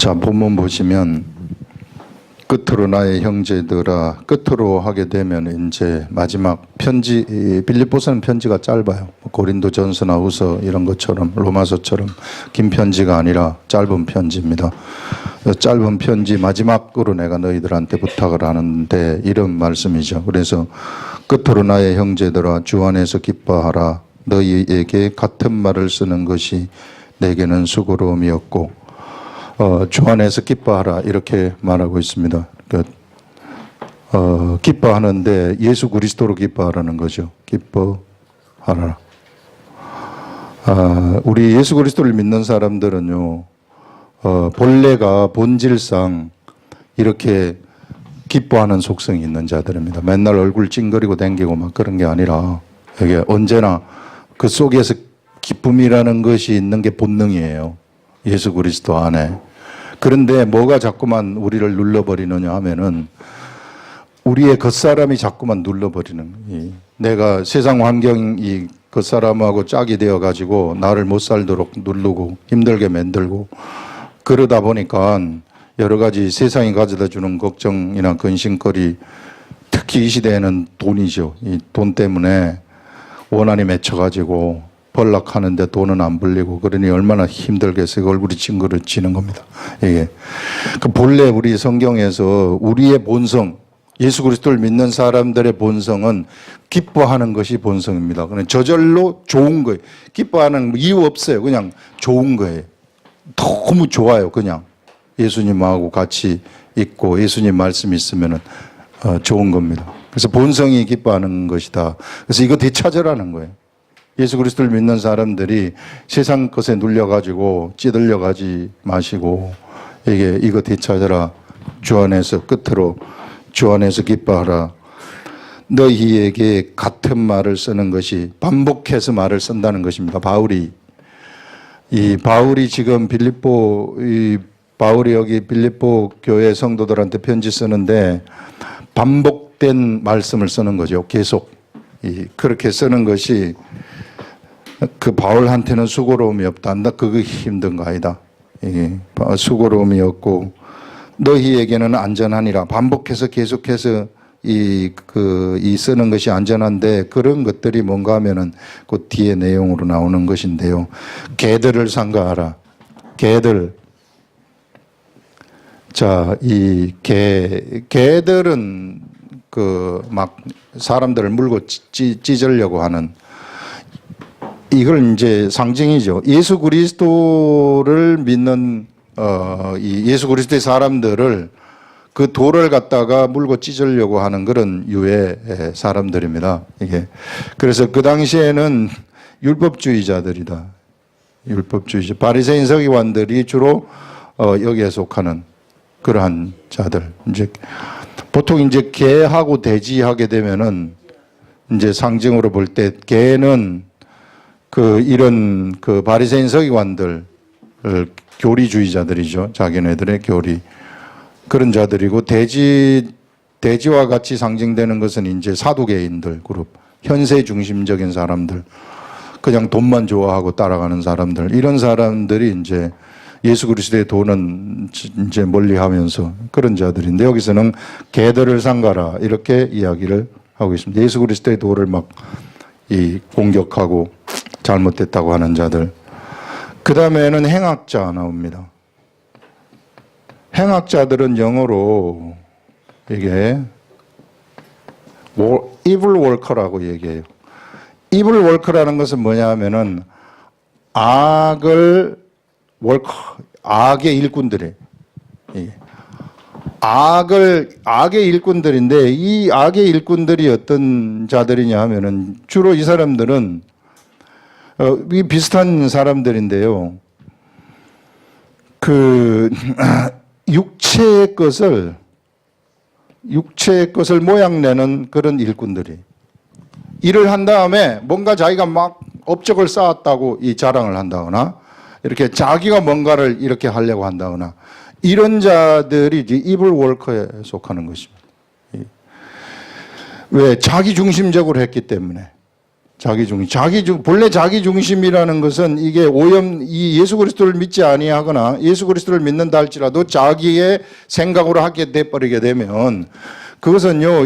자, 본문 보시면 끝으로 나의 형제들아, 끝으로 하게 되면 이제 마지막 편지, 빌립보서는 편지가 짧아요. 고린도전서나 후서 이런 것처럼 로마서처럼 긴 편지가 아니라 짧은 편지입니다. 짧은 편지 마지막으로 내가 너희들한테 부탁을 하는데 이런 말씀이죠. 그래서 끝으로 나의 형제들아, 주 안에서 기뻐하라. 너희에게 같은 말을 쓰는 것이 내게는 수고로움이었고, 주 안에서 기뻐하라 이렇게 말하고 있습니다. 기뻐하는데 예수 그리스도로 기뻐하라는 거죠. 기뻐하라. 우리 예수 그리스도를 믿는 사람들은요, 본래가 본질상 이렇게 기뻐하는 속성이 있는 자들입니다. 맨날 얼굴 찡그리고 댕기고 막 그런 게 아니라 이게 언제나 그 속에서 기쁨이라는 것이 있는 게 본능이에요. 예수 그리스도 안에. 그런데 뭐가 자꾸만 우리를 눌러버리느냐 하면은 우리의 겉사람이 자꾸만 눌러버리는, 내가 세상 환경이 겉사람하고 짝이 되어가지고 나를 못 살도록 누르고 힘들게 만들고 그러다 보니까 여러 가지 세상이 가져다 주는 걱정이나 근심거리, 특히 이 시대에는 돈이죠. 이 돈 때문에 원한이 맺혀가지고 벌락하는데 돈은 안 불리고 그러니 얼마나 힘들겠어요. 얼굴이 찡그러지는 겁니다. 이게 그 본래 우리 성경에서 우리의 본성, 예수 그리스도를 믿는 사람들의 본성은 기뻐하는 것이 본성입니다. 그냥 저절로 좋은 거예요. 기뻐하는 이유 없어요. 그냥 좋은 거예요. 너무 좋아요. 그냥 예수님하고 같이 있고 예수님 말씀이 있으면은 좋은 겁니다. 그래서 본성이 기뻐하는 것이다. 그래서 이거 되찾으라는 거예요. 예수 그리스도를 믿는 사람들이 세상 것에 눌려가지고 찌들려 가지 마시고 이거 되찾아라. 주 안에서 끝으로 주 안에서 기뻐하라. 너희에게 같은 말을 쓰는 것이, 반복해서 말을 쓴다는 것입니다. 바울이 지금 바울이 여기 빌립보 교회 성도들한테 편지 쓰는데 반복된 말씀을 쓰는 거죠. 계속 그렇게 쓰는 것이 그 바울한테는 수고로움이 없다. 나 그거 힘든 거 아니다. 수고로움이 없고 너희에게는 안전하니라. 반복해서 계속해서 이 쓰는 것이 안전한데 그런 것들이 뭔가 하면은 그 뒤에 내용으로 나오는 것인데요. 개들을 삼가하라. 개들. 자, 이 개들은 막 사람들을 물고 찢으려고 하는, 이걸 이제 상징이죠. 예수 그리스도를 믿는 이 예수 그리스도의 사람들을 그 돌을 갖다가 물고 찢으려고 하는 그런 유의 사람들입니다. 이게 그래서 그 당시에는 율법주의자들이다. 율법주의자, 바리새인 서기관들이 주로 여기에 속하는 그러한 자들. 이제 보통 이제 개하고 돼지하게 되면은 이제 상징으로 볼 때 개는 이런 바리새인 서기관들, 교리주의자들이죠. 자기네들의 교리. 그런 자들이고, 돼지와 같이 상징되는 것은 이제 사두개인들 그룹, 현세 중심적인 사람들, 그냥 돈만 좋아하고 따라가는 사람들, 이런 사람들이 이제 예수 그리스도의 돈은 이제 멀리 하면서 그런 자들인데, 여기서는 개들을 삼가라 이렇게 이야기를 하고 있습니다. 예수 그리스도의 도를 막 공격하고 잘못됐다고 하는 자들. 그 다음에는 행악자 나옵니다. 행악자들은 영어로 이게 evil worker라고 얘기해요. evil worker라는 것은 뭐냐 하면은 악의 일꾼들이에요. 악의 일꾼들인데, 이 악의 일꾼들이 어떤 자들이냐 하면은 주로 이 사람들은 이 비슷한 사람들인데요. 육체의 것을 모양내는 그런 일꾼들이 일을 한 다음에 뭔가 자기가 막 업적을 쌓았다고 이 자랑을 한다거나 이렇게 자기가 뭔가를 이렇게 하려고 한다거나 이런 자들이 이제 이블 월커에 속하는 것입니다. 왜? 자기 중심적으로 했기 때문에. 본래 자기 중심이라는 것은 이게 이 예수 그리스도를 믿지 아니하거나 예수 그리스도를 믿는다 할지라도 자기의 생각으로 하게 돼 버리게 되면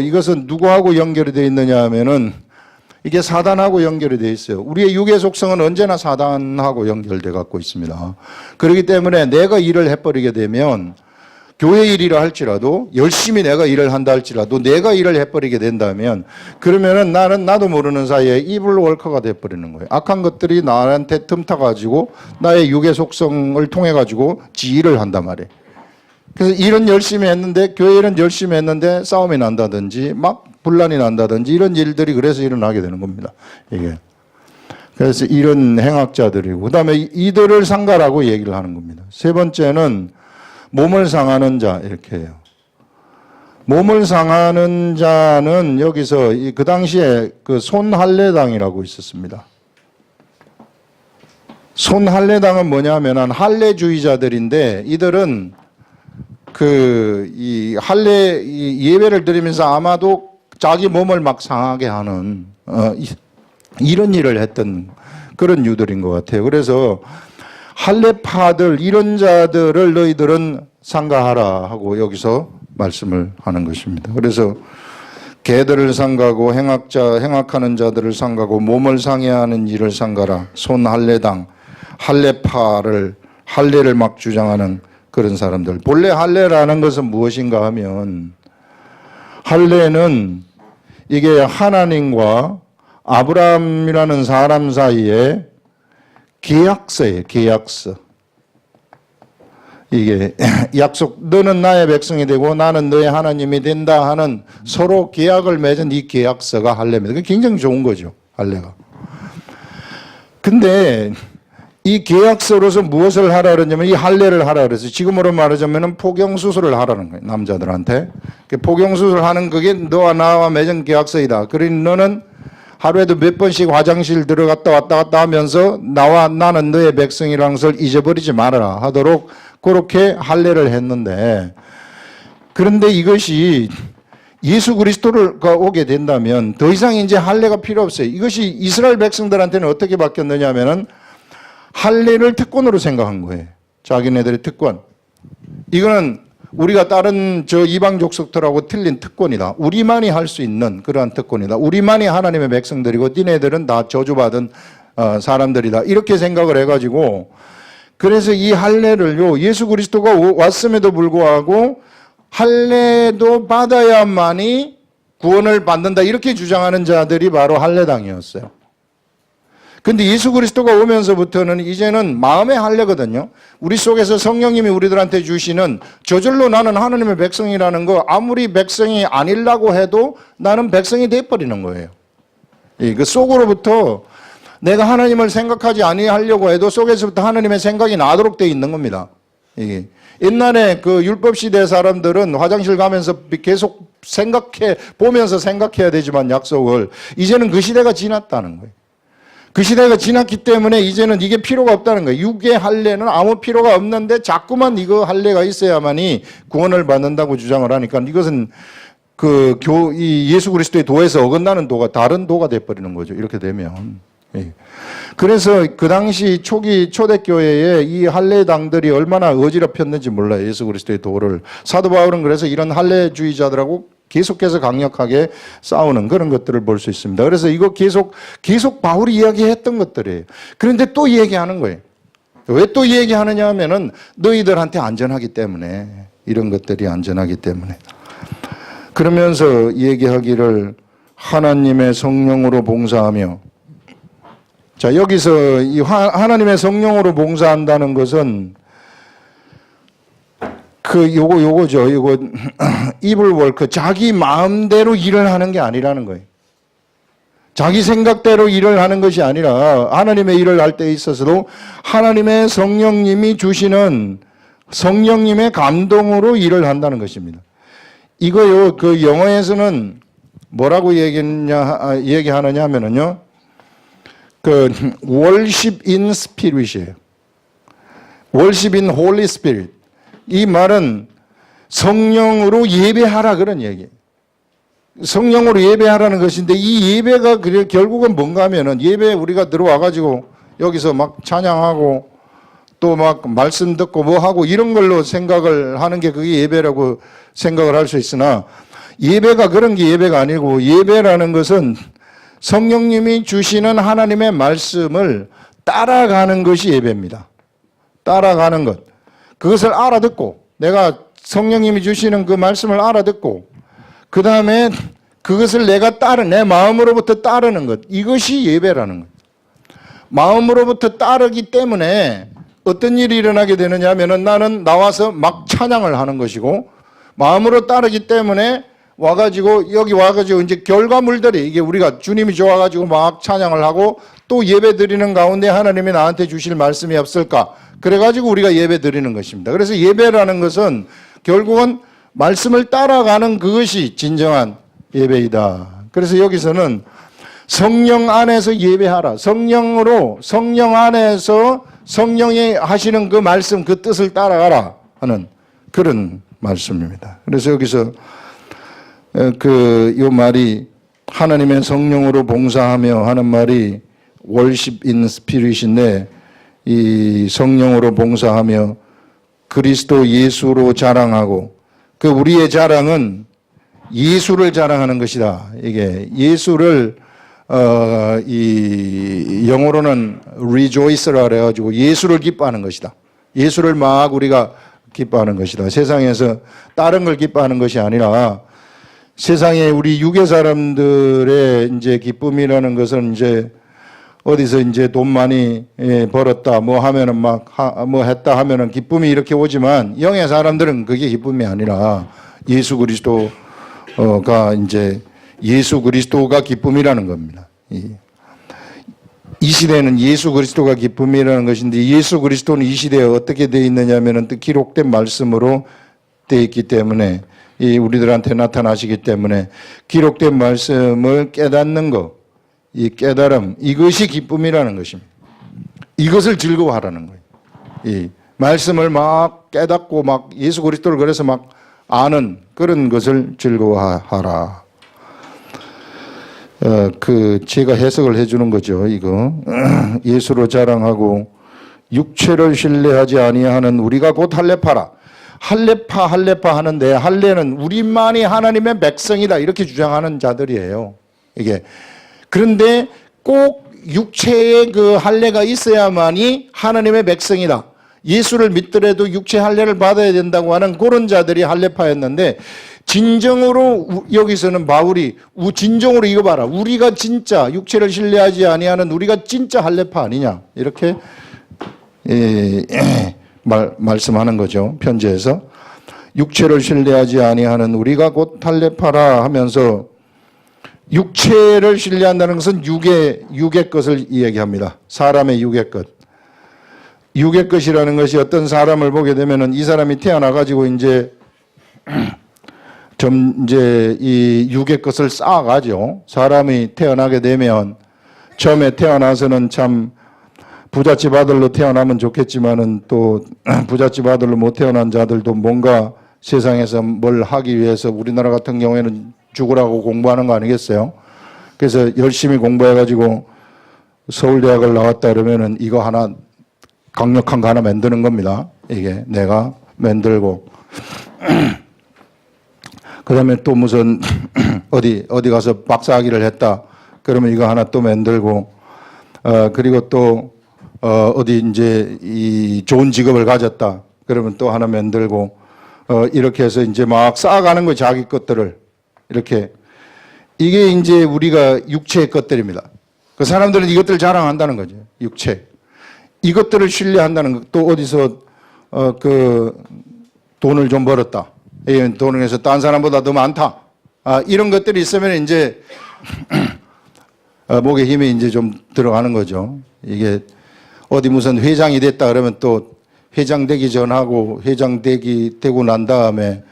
이것은 누구하고 연결이 되어 있느냐 하면은 이게 사단하고 연결이 되어 있어요. 우리의 육의 속성은 언제나 사단하고 연결돼 갖고 있습니다. 그렇기 때문에 내가 일을 해버리게 되면 교회 일이라 할지라도 열심히 내가 일을 한다 할지라도 내가 일을 해버리게 된다면 그러면은 나도 모르는 사이에 이블 월커가 돼버리는 거예요. 악한 것들이 나한테 틈타가지고 나의 육의 속성을 통해가지고 지 일을 한단 말이에요. 그래서 일은 열심히 했는데 교회 일은 열심히 했는데 싸움이 난다든지 막 분란이 난다든지 이런 일들이 그래서 일어나게 되는 겁니다. 이게. 그래서 이런 행악자들이고 그다음에 이들을 상가라고 얘기를 하는 겁니다. 세 번째는 몸을 상하는 자 이렇게 해요. 몸을 상하는 자는 여기서 그 당시에 그 손할례당이라고 있었습니다. 손할례당은 뭐냐면은 할례주의자들인데 이들은 이 예배를 드리면서 아마도 자기 몸을 막 상하게 하는 이런 일을 했던 그런 유들인 것 같아요. 그래서 할례파들 이런 자들을 너희들은 상가하라 하고 여기서 말씀을 하는 것입니다. 그래서 개들을 상가고 행악하는 자들을 상가고 몸을 상해하는 일을 상가라. 손할례당 할례를 막 주장하는 그런 사람들. 본래 할례라는 것은 무엇인가 하면 할례는 이게 하나님과 아브라함이라는 사람 사이에 계약서예요. 계약서. 이게 약속, 너는 나의 백성이 되고 나는 너의 하나님이 된다 하는 서로 계약을 맺은 이 계약서가 할례입니다. 그게 굉장히 좋은 거죠. 할례가. 근데 이 계약서로서 무엇을 하라 그러냐면 이 할례를 하라 그래서 지금으로 말하자면 포경수술을 하라는 거예요. 남자들한테. 포경수술 하는 그게 너와 나와 맺은 계약서이다. 그러니 너는 하루에도 몇 번씩 화장실 들어갔다 왔다 갔다 하면서 나는 너의 백성이라는 것을 잊어버리지 말아라 하도록 그렇게 할례를 했는데 그런데 이것이 예수 그리스도가 오게 된다면 더 이상 이제 할례가 필요 없어요. 이것이 이스라엘 백성들한테는 어떻게 바뀌었느냐 하면은 할례를 특권으로 생각한 거예요. 자기네들의 특권. 이거는 우리가 다른 이방 족속들하고 틀린 특권이다. 우리만이 할 수 있는 그러한 특권이다. 우리만이 하나님의 백성들이고 니네들은 다 저주받은 사람들이다. 이렇게 생각을 해가지고 그래서 이 할례를요 예수 그리스도가 왔음에도 불구하고 할례도 받아야만이 구원을 받는다. 이렇게 주장하는 자들이 바로 할례당이었어요. 근데 예수 그리스도가 오면서부터는 이제는 마음의 할례거든요. 우리 속에서 성령님이 우리들한테 주시는 저절로 나는 하나님의 백성이라는 거 아무리 백성이 아니라고 해도 나는 백성이 돼버리는 거예요. 그 속으로부터 내가 하나님을 생각하지 아니하려고 해도 속에서부터 하나님의 생각이 나도록 되어 있는 겁니다. 옛날에 그 율법시대 사람들은 화장실 가면서 계속 보면서 생각해야 되지만 약속을 이제는 그 시대가 지났다는 거예요. 그 시대가 지났기 때문에 이제는 이게 필요가 없다는 거예요. 육의 할례는 아무 필요가 없는데 자꾸만 이거 할례가 있어야만이 구원을 받는다고 주장을 하니까 이것은 이 예수 그리스도의 도에서 어긋나는 도가 다른 도가 돼버리는 거죠. 이렇게 되면. 그래서 그 당시 초대교회에 이 할례당들이 얼마나 어지럽혔는지 몰라요. 예수 그리스도의 도를. 사도 바울은 그래서 이런 할례주의자들하고 계속해서 강력하게 싸우는 그런 것들을 볼 수 있습니다. 그래서 이거 계속 바울이 이야기했던 것들이에요. 그런데 또 얘기하는 거예요. 왜 또 얘기하느냐 하면은 너희들한테 안전하기 때문에 이런 것들이 안전하기 때문에 그러면서 얘기하기를 하나님의 성령으로 봉사하며 자 여기서 이 하나님의 성령으로 봉사한다는 것은 요거죠. 이거 이블 월크 자기 마음대로 일을 하는 게 아니라는 거예요. 자기 생각대로 일을 하는 것이 아니라 하나님의 일을 할 때 있어서도 하나님의 성령님이 주시는 성령님의 감동으로 일을 한다는 것입니다. 이거요. 그 영어에서는 뭐라고 얘기하느냐 하면은요. worship in spirit이에요. worship in holy spirit. 이 말은 성령으로 예배하라 그런 얘기예요. 성령으로 예배하라는 것인데 이 예배가 결국은 뭔가 하면은 예배에 우리가 들어와가지고 여기서 막 찬양하고 또 막 말씀 듣고 뭐 하고 이런 걸로 생각을 하는 게 그게 예배라고 생각을 할 수 있으나 예배가 그런 게 예배가 아니고 예배라는 것은 성령님이 주시는 하나님의 말씀을 따라가는 것이 예배입니다. 따라가는 것. 그것을 알아듣고 내가 성령님이 주시는 그 말씀을 알아듣고 그 다음에 그것을 내가 내 마음으로부터 따르는 것. 이것이 예배라는 것. 마음으로부터 따르기 때문에 어떤 일이 일어나게 되느냐 하면은 나는 나와서 막 찬양을 하는 것이고 마음으로 따르기 때문에 와가지고 여기 와가지고 이제 결과물들이 이게 우리가 주님이 좋아가지고 막 찬양을 하고 또 예배 드리는 가운데 하나님이 나한테 주실 말씀이 없을까? 그래가지고 우리가 예배 드리는 것입니다. 그래서 예배라는 것은 결국은 말씀을 따라가는 그것이 진정한 예배이다. 그래서 여기서는 성령 안에서 예배하라. 성령 안에서 성령이 하시는 그 말씀, 그 뜻을 따라가라 하는 그런 말씀입니다. 그래서 여기서 요 말이 하나님의 성령으로 봉사하며 하는 말이 worship in spirit인데 이 성령으로 봉사하며 그리스도 예수로 자랑하고 그 우리의 자랑은 예수를 자랑하는 것이다. 이게 예수를 이 영어로는 rejoice라 그래가지고 예수를 기뻐하는 것이다. 예수를 막 우리가 기뻐하는 것이다. 세상에서 다른 걸 기뻐하는 것이 아니라 세상에 우리 유괴 사람들의 이제 기쁨이라는 것은 이제 어디서 이제 돈 많이 벌었다 뭐 하면은 막 뭐 했다 하면은 기쁨이 이렇게 오지만 영의 사람들은 그게 기쁨이 아니라 예수 그리스도가 이제 예수 그리스도가 기쁨이라는 겁니다. 이 시대는 예수 그리스도가 기쁨이라는 것인데 예수 그리스도는 이 시대에 어떻게 되어 있느냐면은 또 기록된 말씀으로 되어 있기 때문에 이 우리들한테 나타나시기 때문에 기록된 말씀을 깨닫는 것, 이 깨달음, 이것이 기쁨이라는 것입니다. 이것을 즐거워하라는 거예요. 이 말씀을 막 깨닫고 막 예수 그리스도를 그래서 막 아는 그런 것을 즐거워하라. 제가 해석을 해주는 거죠. 이거 예수로 자랑하고 육체를 신뢰하지 아니하는 우리가 곧 할례파라. 할례파 하는데 할례는 우리만이 하나님의 백성이다 이렇게 주장하는 자들이에요. 이게 그런데 꼭 육체의 그 할례가 있어야만이 하나님의 백성이다. 예수를 믿더라도 육체 할례를 받아야 된다고 하는 그런 자들이 할례파였는데 진정으로 여기서는 바울이 진정으로 이거 봐라. 우리가 진짜 육체를 신뢰하지 아니하는 우리가 진짜 할례파 아니냐 이렇게 말씀하는 거죠. 편지에서 육체를 신뢰하지 아니하는 우리가 곧 할례파라 하면서 육체를 신뢰한다는 것은 육의 것을 이야기합니다. 사람의 육의 것. 육의 것이라는 것이 어떤 사람을 보게 되면은 이 사람이 태어나 가지고 이제 이 육의 것을 쌓아가죠. 사람이 태어나게 되면 처음에 태어나서는 참 부잣집 아들로 태어나면 좋겠지만은 또 부잣집 아들로 못 태어난 자들도 뭔가 세상에서 뭘 하기 위해서 우리나라 같은 경우에는 죽으라고 공부하는 거 아니겠어요? 그래서 열심히 공부해가지고 서울대학을 나왔다 그러면은 이거 하나 강력한 거 하나 만드는 겁니다. 이게 내가 만들고 그 다음에 또 무슨 어디 가서 박사학위를 했다 그러면 이거 하나 또 만들고 그리고 또 어디 이제 이 좋은 직업을 가졌다 그러면 또 하나 만들고 이렇게 해서 이제 막 쌓아가는 거 자기 것들을 이렇게 이게 이제 우리가 육체의 것들입니다. 그 사람들은 이것들을 자랑한다는 거죠. 육체. 이것들을 신뢰한다는 것. 또 어디서 그 돈을 좀 벌었다. 이 돈을 해서 딴 사람보다 더 많다. 이런 것들이 있으면 이제 목에 힘이 이제 좀 들어가는 거죠. 이게 어디 무슨 회장이 됐다 그러면 또 회장 되기 전하고 회장 되고 난 다음에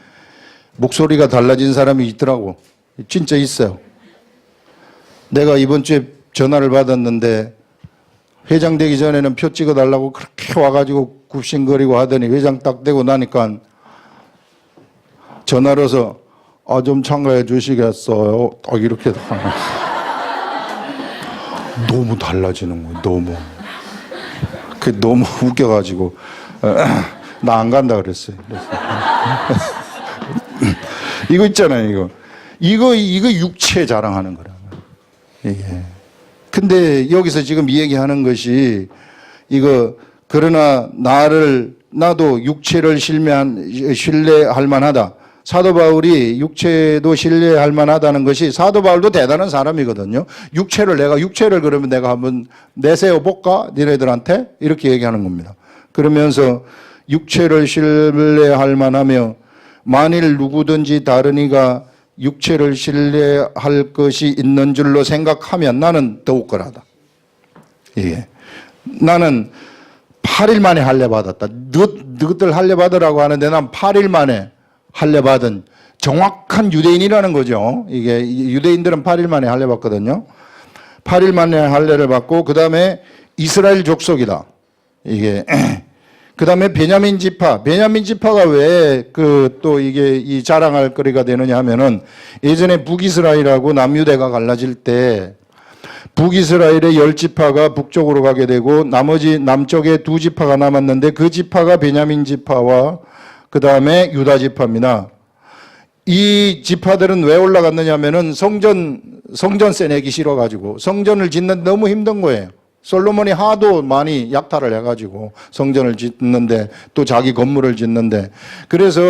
목소리가 달라진 사람이 있더라고. 진짜 있어요. 내가 이번 주에 전화를 받았는데 회장 되기 전에는 표 찍어달라고 그렇게 와가지고 굽신거리고 하더니 회장 딱 되고 나니까 전화로서 좀 참가해 주시겠어요? 이렇게 너무 달라지는 거예요. 너무 웃겨가지고 나 안 간다 그랬어요. 이거 있잖아요. 이거 육체 자랑하는 거라고. 이게. 근데 여기서 지금 이 얘기하는 것이 그러나 나도 육체를 신뢰할 만하다. 사도 바울이 육체도 신뢰할 만하다는 것이, 사도 바울도 대단한 사람이거든요. 육체를 그러면 내가 한번 내세워 볼까? 니네들한테? 이렇게 얘기하는 겁니다. 그러면서 육체를 신뢰할 만하며 만일 누구든지 다른 이가 육체를 신뢰할 것이 있는 줄로 생각하면 나는 더욱 거라다. 예. 나는 8일 만에 할례 받았다. 너희들 할례 받으라고 하는데 난 8일 만에 할례 받은 정확한 유대인이라는 거죠. 이게 유대인들은 8일 만에 할례 받거든요. 8일 만에 할례를 받고 그다음에 이스라엘 족속이다. 이게 그다음에 베냐민 지파가 왜 또 이게 이 자랑할 거리가 되느냐 하면은 예전에 북이스라엘하고 남유대가 갈라질 때 북이스라엘의 10지파가 북쪽으로 가게 되고 나머지 남쪽에 2지파가 남았는데 그 지파가 베냐민 지파와 그다음에 유다 지파입니다. 이 지파들은 왜 올라갔느냐 하면은 성전세 내기 싫어 가지고 성전을 짓는 데 너무 힘든 거예요. 솔로몬이 하도 많이 약탈을 해가지고 성전을 짓는데 또 자기 건물을 짓는데 그래서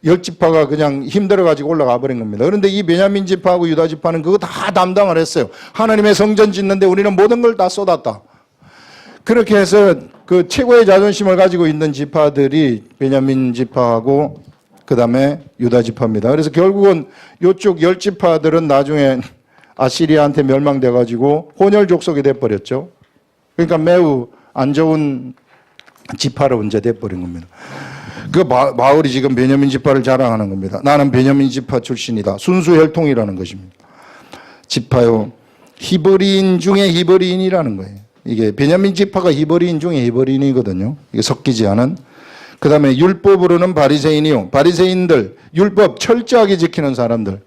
10지파가 그냥 힘들어가지고 올라가 버린 겁니다. 그런데 이 베냐민 지파하고 유다 지파는 그거 다 담당을 했어요. 하나님의 성전 짓는데 우리는 모든 걸 다 쏟았다. 그렇게 해서 그 최고의 자존심을 가지고 있는 지파들이 베냐민 지파하고 그 다음에 유다 지파입니다. 그래서 결국은 이쪽 10지파들은 나중에 아시리아한테 멸망돼가지고 혼혈 족속이 돼버렸죠. 그러니까 매우 안 좋은 지파로 이제 돼버린 겁니다. 바울이 지금 베냐민 지파를 자랑하는 겁니다. 나는 베냐민 지파 출신이다. 순수 혈통이라는 것입니다. 지파요. 히브리인 중에 히브리인이라는 거예요. 이게 베냐민 지파가 히브리인 중에 히브리인이거든요. 이게 섞이지 않은. 그 다음에 율법으로는 바리새인이요. 바리새인들, 율법 철저하게 지키는 사람들.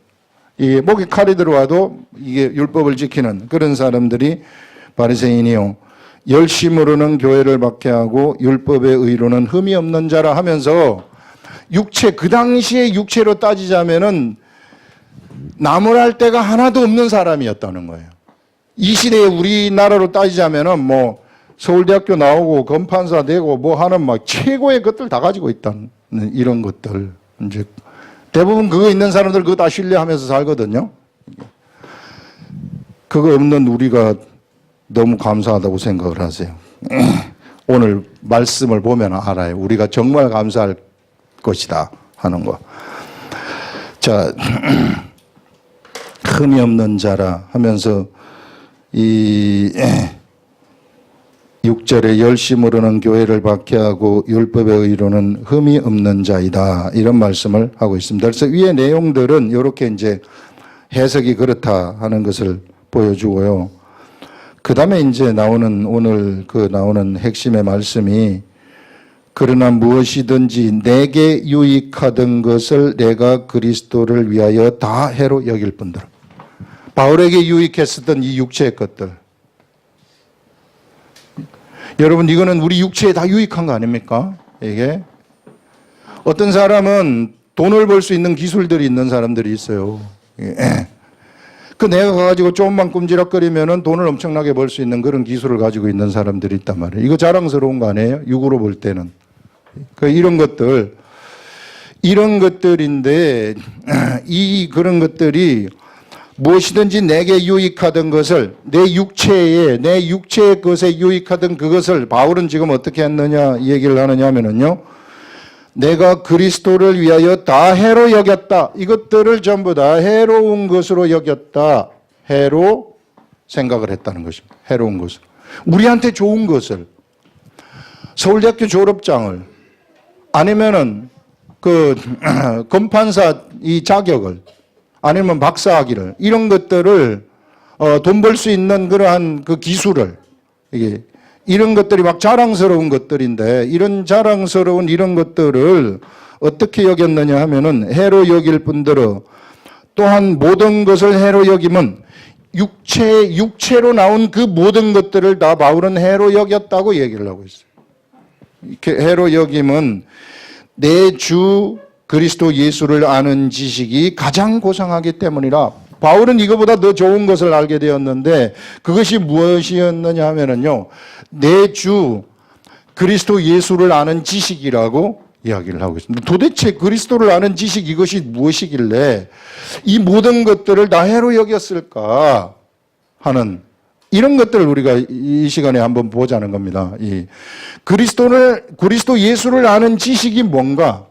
이게 목에 칼이 들어와도 이게 율법을 지키는 그런 사람들이 바리새인이요. 열심으로는 교회를 박해하고 율법의 의로는 흠이 없는 자라 하면서 그 당시에 육체로 따지자면은 나무랄 데가 하나도 없는 사람이었다는 거예요. 이 시대에 우리나라로 따지자면은 뭐 서울대학교 나오고 검판사 되고 뭐 하는 막 최고의 것들 다 가지고 있다는 이런 것들. 이제 대부분 그거 있는 사람들 그거 다 신뢰하면서 살거든요. 그거 없는 우리가 너무 감사하다고 생각을 하세요. 오늘 말씀을 보면 알아요. 우리가 정말 감사할 것이다 하는 거. 자, 흠이 없는 자라 하면서 이 6절에 열심으로는 교회를 박해하고 율법의 의로는 흠이 없는 자이다. 이런 말씀을 하고 있습니다. 그래서 위의 내용들은 이렇게 이제 해석이 그렇다 하는 것을 보여주고요. 그 다음에 이제 오늘 나오는 핵심의 말씀이 그러나 무엇이든지 내게 유익하던 것을 내가 그리스도를 위하여 다 해로 여길 뿐더러. 바울에게 유익했었던 이 육체의 것들. 여러분 이거는 우리 육체에 다 유익한 거 아닙니까? 이게 어떤 사람은 돈을 벌 수 있는 기술들이 있는 사람들이 있어요. 내가 가가지고 조금만 꿈지락거리면은 돈을 엄청나게 벌 수 있는 그런 기술을 가지고 있는 사람들이 있단 말이에요. 이거 자랑스러운 거 아니에요? 육으로 볼 때는. 이런 것들인데, 그런 것들이 무엇이든지 내게 유익하던 것을, 내 육체의 것에 유익하던 그것을 바울은 지금 어떻게 했느냐, 이 얘기를 하느냐 하면은요, 내가 그리스도를 위하여 다 해로 여겼다. 이것들을 전부 다 해로운 것으로 여겼다. 해로 생각을 했다는 것입니다. 해로운 것을. 우리한테 좋은 것을. 서울대학교 졸업장을 아니면은 검판사 이 자격을 아니면 박사학위를 이런 것들을 돈 벌 수 있는 그러한 그 기술을 이런 것들이 막 자랑스러운 것들인데 이런 자랑스러운 이런 것들을 어떻게 여겼느냐 하면은 해로 여길 뿐더러 또한 모든 것을 해로 여김은 육체로 나온 그 모든 것들을 다 바울은 해로 여겼다고 얘기를 하고 있어요. 이렇게 해로 여김은 내 주 그리스도 예수를 아는 지식이 가장 고상하기 때문이라. 바울은 이거보다 더 좋은 것을 알게 되었는데 그것이 무엇이었느냐 하면은요, 내 주 그리스도 예수를 아는 지식이라고 이야기를 하고 있습니다. 도대체 그리스도를 아는 지식 이것이 무엇이길래 이 모든 것들을 다 해로 여겼을까 하는 이런 것들을 우리가 이 시간에 한번 보자는 겁니다. 이 그리스도 예수를 아는 지식이 뭔가?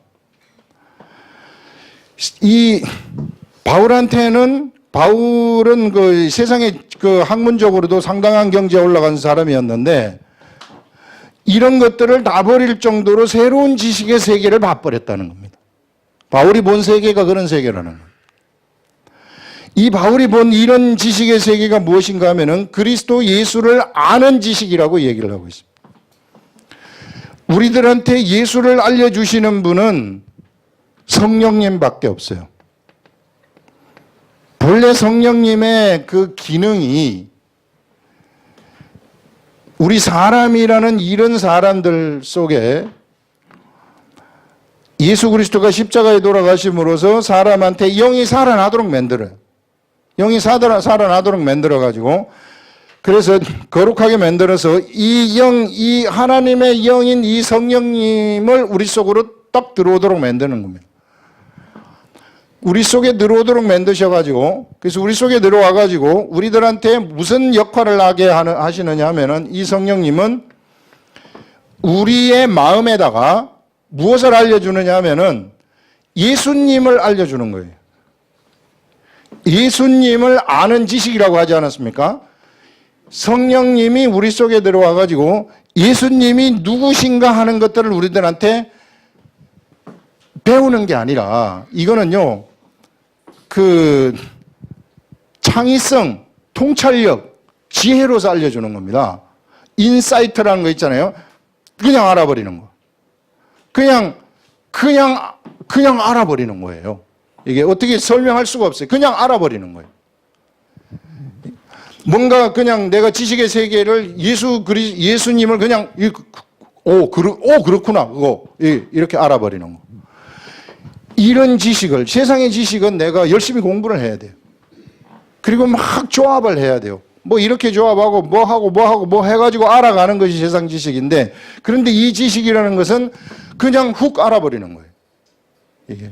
이 바울은 그 세상에 그 학문적으로도 상당한 경지에 올라간 사람이었는데 이런 것들을 다 버릴 정도로 새로운 지식의 세계를 봐버렸다는 겁니다. 바울이 본 세계가 그런 세계라는 거예요. 이 바울이 본 이런 지식의 세계가 무엇인가 하면은 그리스도 예수를 아는 지식이라고 얘기를 하고 있습니다. 우리들한테 예수를 알려주시는 분은 성령님밖에 없어요. 본래 성령님의 그 기능이 우리 사람이라는 이런 사람들 속에 예수 그리스도가 십자가에 돌아가심으로써 사람한테 영이 살아나도록 만들어요. 영이 살아나도록 만들어가지고 그래서 거룩하게 만들어서 이 하나님의 영인 이 성령님을 우리 속으로 딱 들어오도록 만드는 겁니다. 우리 속에 들어오도록 만드셔가지고 그래서 우리 속에 들어와가지고 우리들한테 무슨 역할을 하게 하시느냐 하면은 이 성령님은 우리의 마음에다가 무엇을 알려주느냐 하면은 예수님을 알려주는 거예요. 예수님을 아는 지식이라고 하지 않았습니까? 성령님이 우리 속에 들어와가지고 예수님이 누구신가 하는 것들을 우리들한테 배우는 게 아니라 이거는요, 그 창의성, 통찰력, 지혜로서 알려주는 겁니다. 인사이트라는 거 있잖아요. 그냥 알아버리는 거. 그냥 알아버리는 거예요. 이게 어떻게 설명할 수가 없어요. 그냥 알아버리는 거예요. 뭔가 그냥 내가 지식의 세계를 예수님을 그냥 그렇구나 그거 이렇게 알아버리는 거. 이런 지식을 세상의 지식은 내가 열심히 공부를 해야 돼요. 그리고 막 조합을 해야 돼요. 뭐 이렇게 조합하고 뭐 해가지고 알아가는 것이 세상 지식인데 그런데 이 지식이라는 것은 그냥 훅 알아버리는 거예요. 이게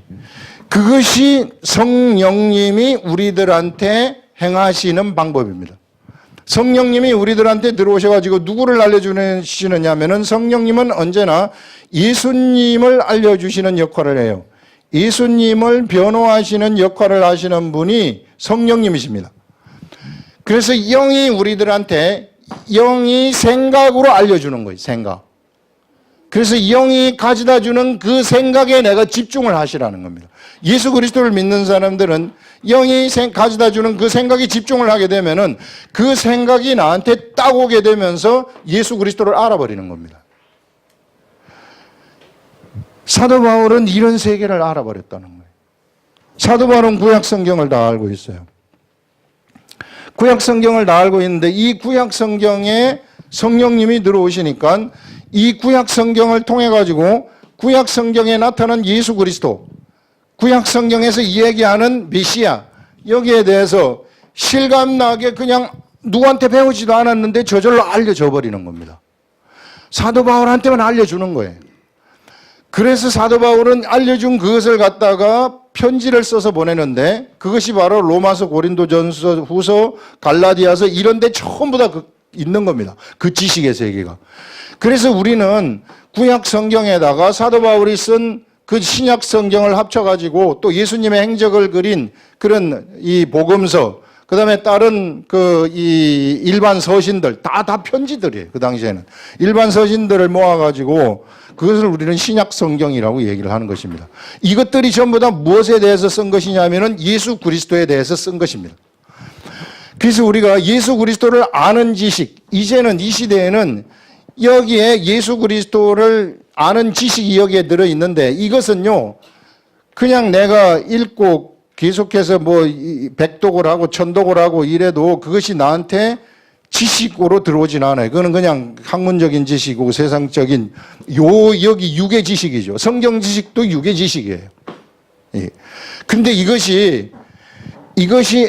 그것이 성령님이 우리들한테 행하시는 방법입니다. 성령님이 우리들한테 들어오셔가지고 누구를 알려주시느냐 하면은 성령님은 언제나 예수님을 알려주시는 역할을 해요. 예수님을 변호하시는 역할을 하시는 분이 성령님이십니다. 그래서 영이 우리들한테 영이 생각으로 알려주는 거예요. 생각. 그래서 영이 가져다 주는 그 생각에 내가 집중을 하시라는 겁니다. 예수 그리스도를 믿는 사람들은 영이 가져다 주는 그 생각에 집중을 하게 되면은 그 생각이 나한테 딱 오게 되면서 예수 그리스도를 알아버리는 겁니다. 사도 바울은 이런 세계를 알아버렸다는 거예요. 사도 바울은 구약 성경을 다 알고 있어요. 구약 성경을 다 알고 있는데 이 구약 성경에 성령님이 들어오시니까 이 구약 성경을 통해 가지고 구약 성경에 나타난 예수 그리스도, 구약 성경에서 이야기하는 메시아, 여기에 대해서 실감나게 그냥 누구한테 배우지도 않았는데 저절로 알려줘 버리는 겁니다. 사도 바울한테만 알려주는 거예요. 그래서 사도 바울은 알려준 그것을 갖다가 편지를 써서 보내는데 그것이 바로 로마서, 고린도전서, 후서, 갈라디아서 이런 데 전부 다 있는 겁니다. 그 지식의 세계가. 그래서 우리는 구약 성경에다가 사도 바울이 쓴 그 신약 성경을 합쳐가지고 또 예수님의 행적을 그린 그런 이 복음서, 그 다음에 다른 이 일반 서신들, 다 편지들이에요. 그 당시에는. 일반 서신들을 모아가지고 그것을 우리는 신약 성경이라고 얘기를 하는 것입니다. 이것들이 전부 다 무엇에 대해서 쓴 것이냐면은 예수 그리스도에 대해서 쓴 것입니다. 그래서 우리가 예수 그리스도를 아는 지식, 이제는 이 시대에는 여기에 예수 그리스도를 아는 지식이 여기에 들어있는데 이것은요, 그냥 내가 읽고 계속해서 뭐 백독을 하고 천독을 하고 이래도 그것이 나한테 지식으로 들어오진 않아요. 그거는 그냥 학문적인 지식이고 세상적인 여기 육의 지식이죠. 성경 지식도 육의 지식이에요. 예. 근데 이것이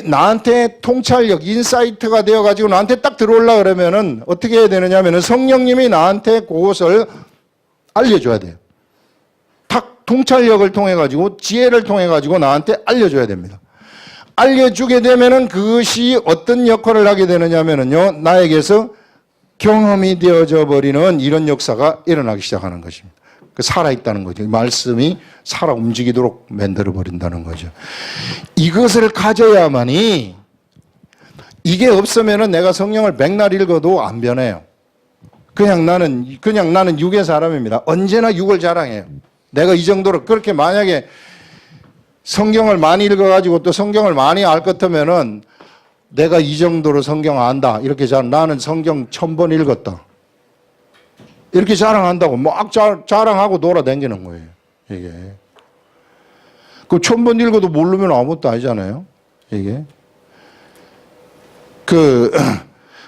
나한테 통찰력, 인사이트가 되어가지고 나한테 딱 들어올라 그러면은 어떻게 해야 되느냐 하면은 성령님이 나한테 그것을 알려줘야 돼요. 딱 통찰력을 통해가지고 지혜를 통해가지고 나한테 알려줘야 됩니다. 알려주게 되면은 그것이 어떤 역할을 하게 되느냐 하면은요, 나에게서 경험이 되어져 버리는 이런 역사가 일어나기 시작하는 것입니다. 살아있다는 거죠. 말씀이 살아 움직이도록 만들어 버린다는 거죠. 이것을 가져야만이, 이게 없으면은 내가 성경을 백날 읽어도 안 변해요. 그냥 나는 육의 사람입니다. 언제나 육을 자랑해요. 내가 이 정도로 그렇게 만약에 성경을 많이 읽어가지고 또 성경을 많이 알 것 같으면은 내가 이 정도로 성경 안다. 이렇게 나는 성경 1000번 읽었다. 이렇게 자랑한다고 막 자랑하고 돌아다니는 거예요. 이게. 그 1000번 읽어도 모르면 아무것도 아니잖아요. 이게.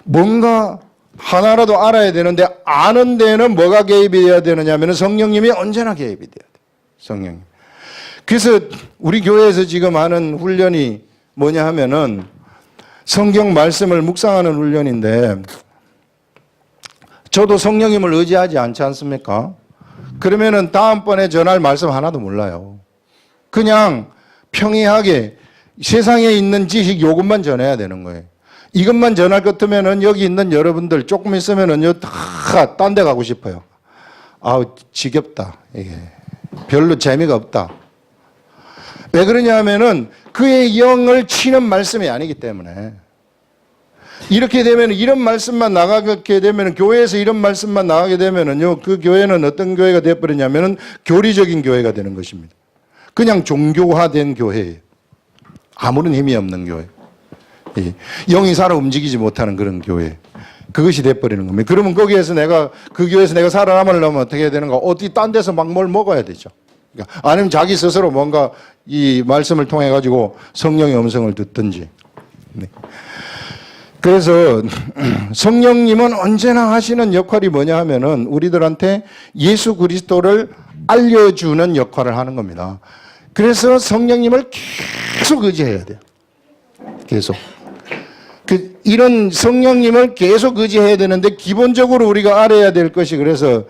뭔가 하나라도 알아야 되는데 아는 데는 뭐가 개입이 돼야 되느냐면 성령님이 언제나 개입이 돼야 돼요. 성령님. 그래서 우리 교회에서 지금 하는 훈련이 뭐냐 하면은 성경 말씀을 묵상하는 훈련인데 저도 성령님을 의지하지 않지 않습니까? 그러면은 다음번에 전할 말씀 하나도 몰라요. 그냥 평이하게 세상에 있는 지식 요것만 전해야 되는 거예요. 이것만 전할 것 같으면은 여기 있는 여러분들 조금 있으면은요, 다 딴 데 가고 싶어요. 아우, 지겹다. 이게. 별로 재미가 없다. 왜 그러냐 하면은 그의 영을 치는 말씀이 아니기 때문에. 이렇게 되면 이런 말씀만 나가게 되면 교회에서 이런 말씀만 나가게 되면은요, 그 교회는 어떤 교회가 되어버리냐면은 교리적인 교회가 되는 것입니다. 그냥 종교화된 교회예요. 아무런 힘이 없는 교회. 영이 살아 움직이지 못하는 그런 교회. 그것이 돼버리는 겁니다. 그러면 거기에서 그 교회에서 내가 살아남으려면 어떻게 해야 되는가? 어디 딴 데서 막 뭘 먹어야 되죠. 그러니까 아니면 자기 스스로 뭔가 이 말씀을 통해 가지고 성령의 음성을 듣든지. 네. 그래서 성령님은 언제나 하시는 역할이 뭐냐 하면은 우리들한테 예수 그리스도를 알려주는 역할을 하는 겁니다. 그래서 성령님을 계속 의지해야 돼요. 계속. 이런 성령님을 계속 의지해야 되는데 기본적으로 우리가 알아야 될 것이, 그래서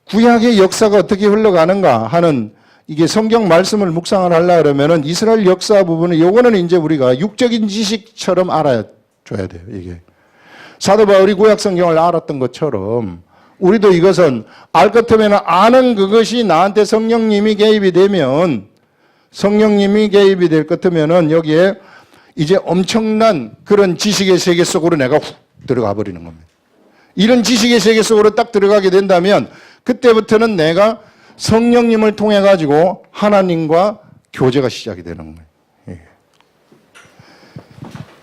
구약의 역사가 어떻게 흘러가는가 하는, 이게 성경 말씀을 묵상을 하려고 그러면은 이스라엘 역사 부분은 요거는 이제 우리가 육적인 지식처럼 알아줘야 돼요. 이게 사도 바울이 구약 성경을 알았던 것처럼 우리도 이것은 알 것 같으면 아는 그것이 나한테 성령님이 개입이 될 것 같으면은 여기에 이제 엄청난 그런 지식의 세계 속으로 내가 훅 들어가 버리는 겁니다. 이런 지식의 세계 속으로 딱 들어가게 된다면 그때부터는 내가 성령님을 통해 가지고 하나님과 교제가 시작이 되는 거예요. 예.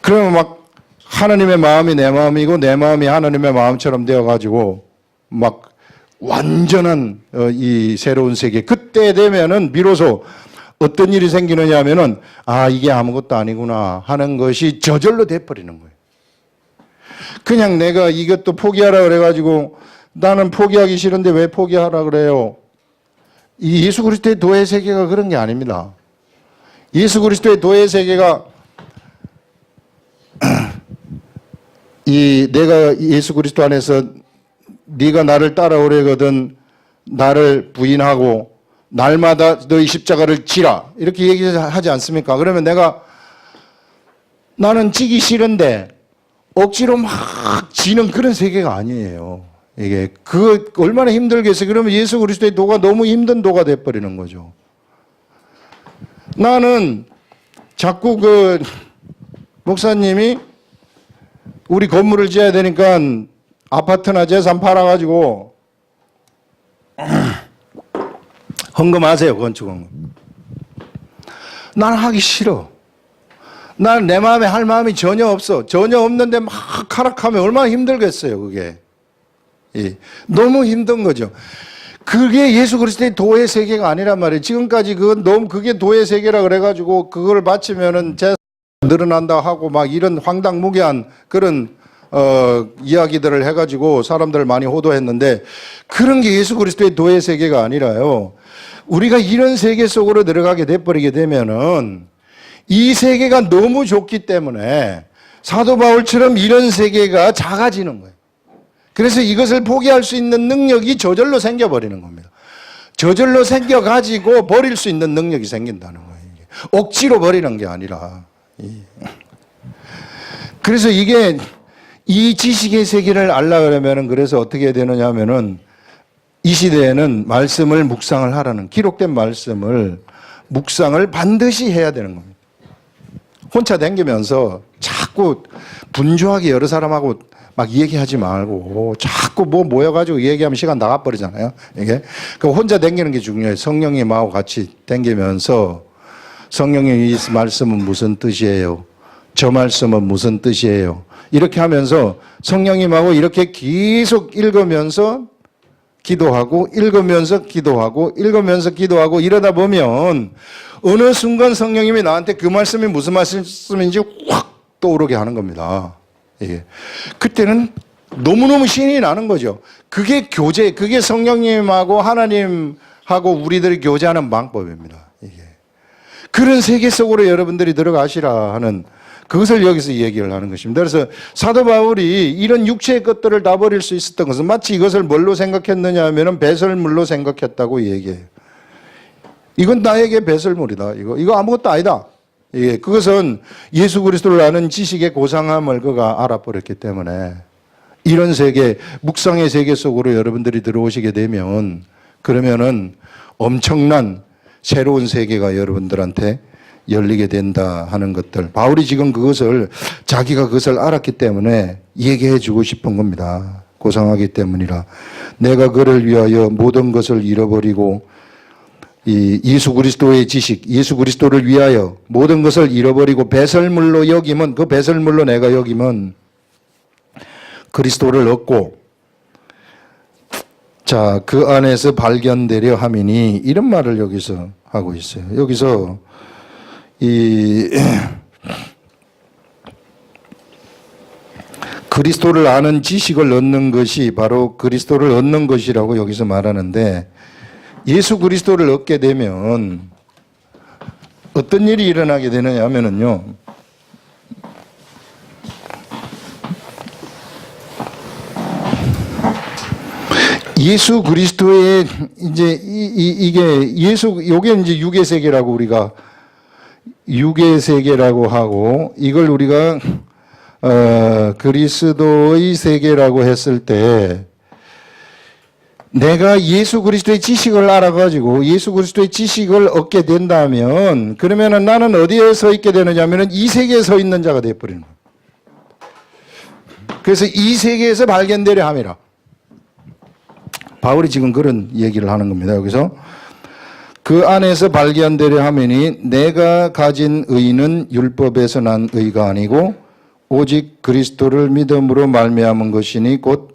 그러면 막 하나님의 마음이 내 마음이고 내 마음이 하나님의 마음처럼 되어 가지고 막 완전한 이 새로운 세계, 그때 되면은 비로소 어떤 일이 생기느냐 하면은 이게 아무것도 아니구나 하는 것이 저절로 돼버리는 거예요. 그냥 내가 이것도 포기하라 그래가지고 나는 포기하기 싫은데 왜 포기하라 그래요? 이 예수 그리스도의 도의 세계가 그런 게 아닙니다. 예수 그리스도의 도의 세계가 내가 예수 그리스도 안에서 네가 나를 따라오려거든 나를 부인하고 날마다 너희 십자가를 지라 이렇게 얘기하지 않습니까? 그러면 나는 지기 싫은데 억지로 막 지는 그런 세계가 아니에요. 이게 얼마나 힘들겠어요. 그러면 예수 그리스도의 도가 너무 힘든 도가 돼버리는 거죠. 나는 자꾸 목사님이 우리 건물을 지어야 되니까 아파트나 재산 팔아가지고 헌금하세요. 건축헌금. 나는 하기 싫어. 나는 내 마음에 할 마음이 전혀 없어. 전혀 없는데 막 하락하면 얼마나 힘들겠어요. 그게. 예. 너무 힘든 거죠. 그게 예수 그리스도의 도의 세계가 아니란 말이에요. 지금까지 그게 도의 세계라 그래가지고 그걸 바치면은 재산 늘어난다 하고 막 이런 황당무계한 그런 이야기들을 해가지고 사람들을 많이 호도했는데 그런 게 예수 그리스도의 도의 세계가 아니라요. 우리가 이런 세계 속으로 들어가게 돼버리게 되면은 이 세계가 너무 좋기 때문에 사도 바울처럼 이런 세계가 작아지는 거예요. 그래서 이것을 포기할 수 있는 능력이 저절로 생겨버리는 겁니다. 저절로 생겨가지고 버릴 수 있는 능력이 생긴다는 거예요. 억지로 버리는 게 아니라. 그래서 이게 이 지식의 세계를 알려고 그러면 그래서 어떻게 되느냐 하면은 이 시대에는 말씀을 묵상을 하라는 기록된 말씀을 묵상을 반드시 해야 되는 겁니다. 혼자 다니면서 자꾸 분주하게 여러 사람하고 막 얘기하지 말고 자꾸 모여가지고 얘기하면 시간 나가버리잖아요. 이게. 그 혼자 다니는 게 중요해요. 성령님하고 같이 다니면서 성령님 이 말씀은 무슨 뜻이에요? 저 말씀은 무슨 뜻이에요? 이렇게 하면서 성령님하고 이렇게 계속 읽으면서 기도하고 읽으면서 기도하고 읽으면서 기도하고 이러다 보면 어느 순간 성령님이 나한테 그 말씀이 무슨 말씀인지 확 떠오르게 하는 겁니다. 이게. 그때는 너무너무 신이 나는 거죠. 그게 교제, 그게 성령님하고 하나님하고 우리들이 교제하는 방법입니다. 이게. 그런 세계 속으로 여러분들이 들어가시라 하는 그것을 여기서 얘기를 하는 것입니다. 그래서 사도 바울이 이런 육체의 것들을 다 버릴 수 있었던 것은 마치 이것을 뭘로 생각했느냐 하면 배설물로 생각했다고 얘기해요. 이건 나에게 배설물이다. 이거 아무것도 아니다. 예, 그것은 예수 그리스도를 아는 지식의 고상함을 그가 알아버렸기 때문에 이런 세계, 묵상의 세계 속으로 여러분들이 들어오시게 되면 그러면은 엄청난 새로운 세계가 여러분들한테 열리게 된다 하는 것들. 바울이 지금 자기가 그것을 알았기 때문에 얘기해 주고 싶은 겁니다. 고상하기 때문이라. 내가 그를 위하여 모든 것을 잃어버리고 이 예수 그리스도의 지식, 예수 그리스도를 위하여 모든 것을 잃어버리고 배설물로 여기면 그 배설물로 내가 여기면 그리스도를 얻고 자, 그 안에서 발견되려 함이니 이런 말을 여기서 하고 있어요. 여기서 그리스도를 아는 지식을 얻는 것이 바로 그리스도를 얻는 것이라고 여기서 말하는데 예수 그리스도를 얻게 되면 어떤 일이 일어나게 되느냐 하면은요. 예수 그리스도의 요게 이제 육의 세계라고 우리가 육의 세계라고 하고 이걸 우리가 그리스도의 세계라고 했을 때 내가 예수 그리스도의 지식을 알아가지고 예수 그리스도의 지식을 얻게 된다면 그러면은 나는 어디에 서 있게 되느냐면은 이 세계에 서 있는 자가 되어버리는 거예요. 그래서 이 세계에서 발견되려 함이라. 바울이 지금 그런 얘기를 하는 겁니다. 여기서 그 안에서 발견되려 하면이 내가 가진 의는 율법에서 난 의가 아니고 오직 그리스도를 믿음으로 말미암은 것이니 곧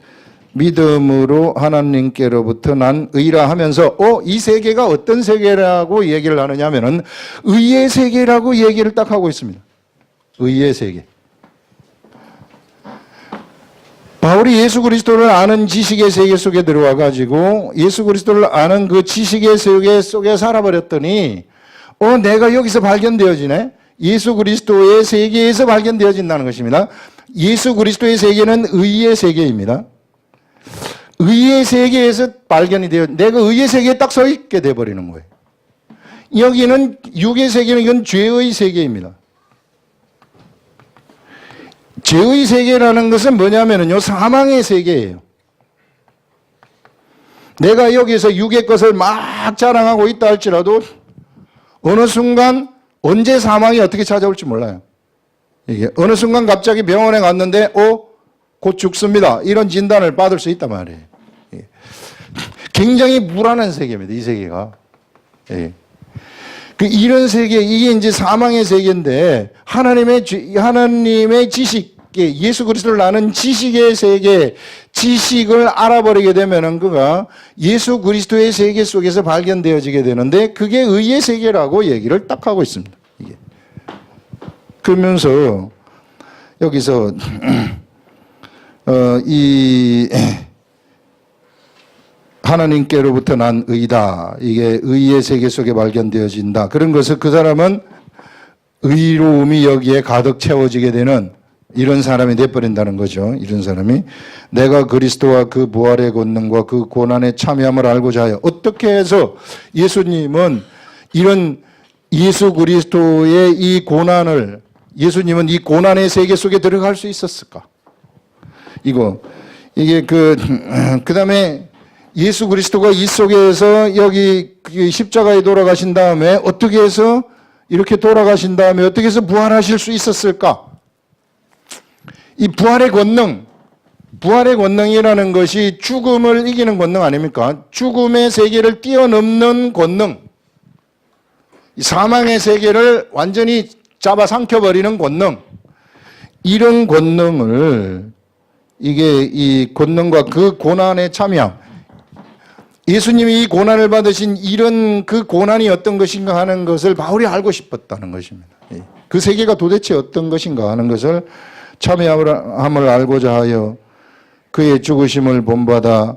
믿음으로 하나님께로부터 난 의라 하면서 이 세계가 어떤 세계라고 얘기를 하느냐 하면은 의의 세계라고 얘기를 딱 하고 있습니다. 의의 세계. 바울이 예수 그리스도를 아는 지식의 세계 속에 들어와 가지고 예수 그리스도를 아는 그 지식의 세계 속에 살아버렸더니 내가 여기서 발견되어지네. 예수 그리스도의 세계에서 발견되어진다는 것입니다. 예수 그리스도의 세계는 의의 세계입니다. 의의 세계에서 발견이 되어 내가 의의 세계에 딱 서 있게 돼버리는 거예요. 여기는 육의 세계는 이건 죄의 세계입니다. 죄의 세계라는 것은 뭐냐면요 사망의 세계예요. 내가 여기서 육의 것을 막 자랑하고 있다 할지라도 어느 순간 언제 사망이 어떻게 찾아올지 몰라요. 이게 어느 순간 갑자기 병원에 갔는데 곧 죽습니다. 이런 진단을 받을 수 있단 말이에요. 굉장히 불안한 세계입니다. 이 세계가. 이런 세계, 이게 이제 사망의 세계인데 하나님의 지식의 예수 그리스도를 아는 지식의 세계, 지식을 알아버리게 되면은 그가 예수 그리스도의 세계 속에서 발견되어지게 되는데 그게 의의 세계라고 얘기를 딱 하고 있습니다. 이게. 그러면서 여기서 이 하나님께로부터 난 의다. 이게 의의 세계 속에 발견되어진다. 그런 것을 그 사람은 의로움이 여기에 가득 채워지게 되는 이런 사람이 돼버린다는 거죠. 이런 사람이 내가 그리스도와 그 부활의 권능과 그 고난에 참여함을 알고자 하여 어떻게 해서 예수님은 이런 예수 그리스도의 이 고난을 예수님은 이 고난의 세계 속에 들어갈 수 있었을까? 이게 그 다음에 예수 그리스도가 이 속에서 여기 십자가에 돌아가신 다음에 어떻게 해서 이렇게 돌아가신 다음에 어떻게 해서 부활하실 수 있었을까? 이 부활의 권능이라는 것이 죽음을 이기는 권능 아닙니까? 죽음의 세계를 뛰어넘는 권능, 사망의 세계를 완전히 잡아삼켜버리는 권능, 이런 권능을 이게 이 권능과 그 고난에 참여함, 예수님이 이 고난을 받으신 이런 그 고난이 어떤 것인가 하는 것을 바울이 알고 싶었다는 것입니다. 그 세계가 도대체 어떤 것인가 하는 것을 참여함을 알고자 하여 그의 죽으심을 본받아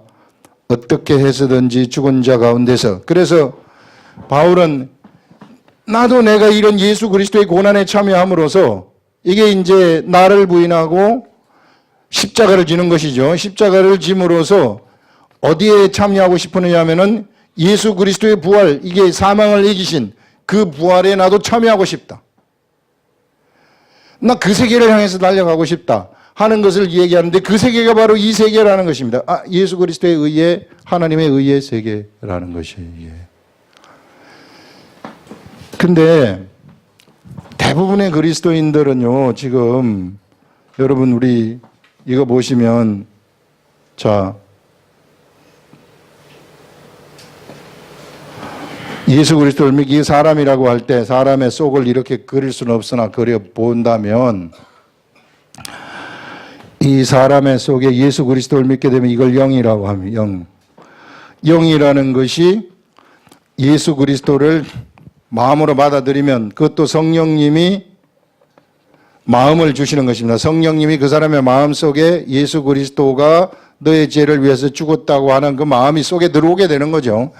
어떻게 해서든지 죽은 자 가운데서, 그래서 바울은 나도 내가 이런 예수 그리스도의 고난에 참여함으로써 이게 이제 나를 부인하고 십자가를 지는 것이죠. 십자가를 짐으로써 어디에 참여하고 싶으느냐 하면은 예수 그리스도의 부활, 이게 사망을 이기신 그 부활에 나도 참여하고 싶다. 나 그 세계를 향해서 달려가고 싶다 하는 것을 얘기하는데 그 세계가 바로 이 세계라는 것입니다. 예수 그리스도의 의의, 하나님의 의의 세계라는 것이에요. 근데 대부분의 그리스도인들은요, 지금 여러분 우리 이거 보시면 자, 예수 그리스도를 믿기 사람이라고 할 때 사람의 속을 이렇게 그릴 수는 없으나 그려 본다면 이 사람의 속에 예수 그리스도를 믿게 되면 이걸 영이라고 합니다. 영이라는 것이 예수 그리스도를 마음으로 받아들이면 그것도 성령님이 마음을 주시는 것입니다. 성령님이 그 사람의 마음 속에 예수 그리스도가 너의 죄를 위해서 죽었다고 하는 그 마음이 속에 들어오게 되는 거죠.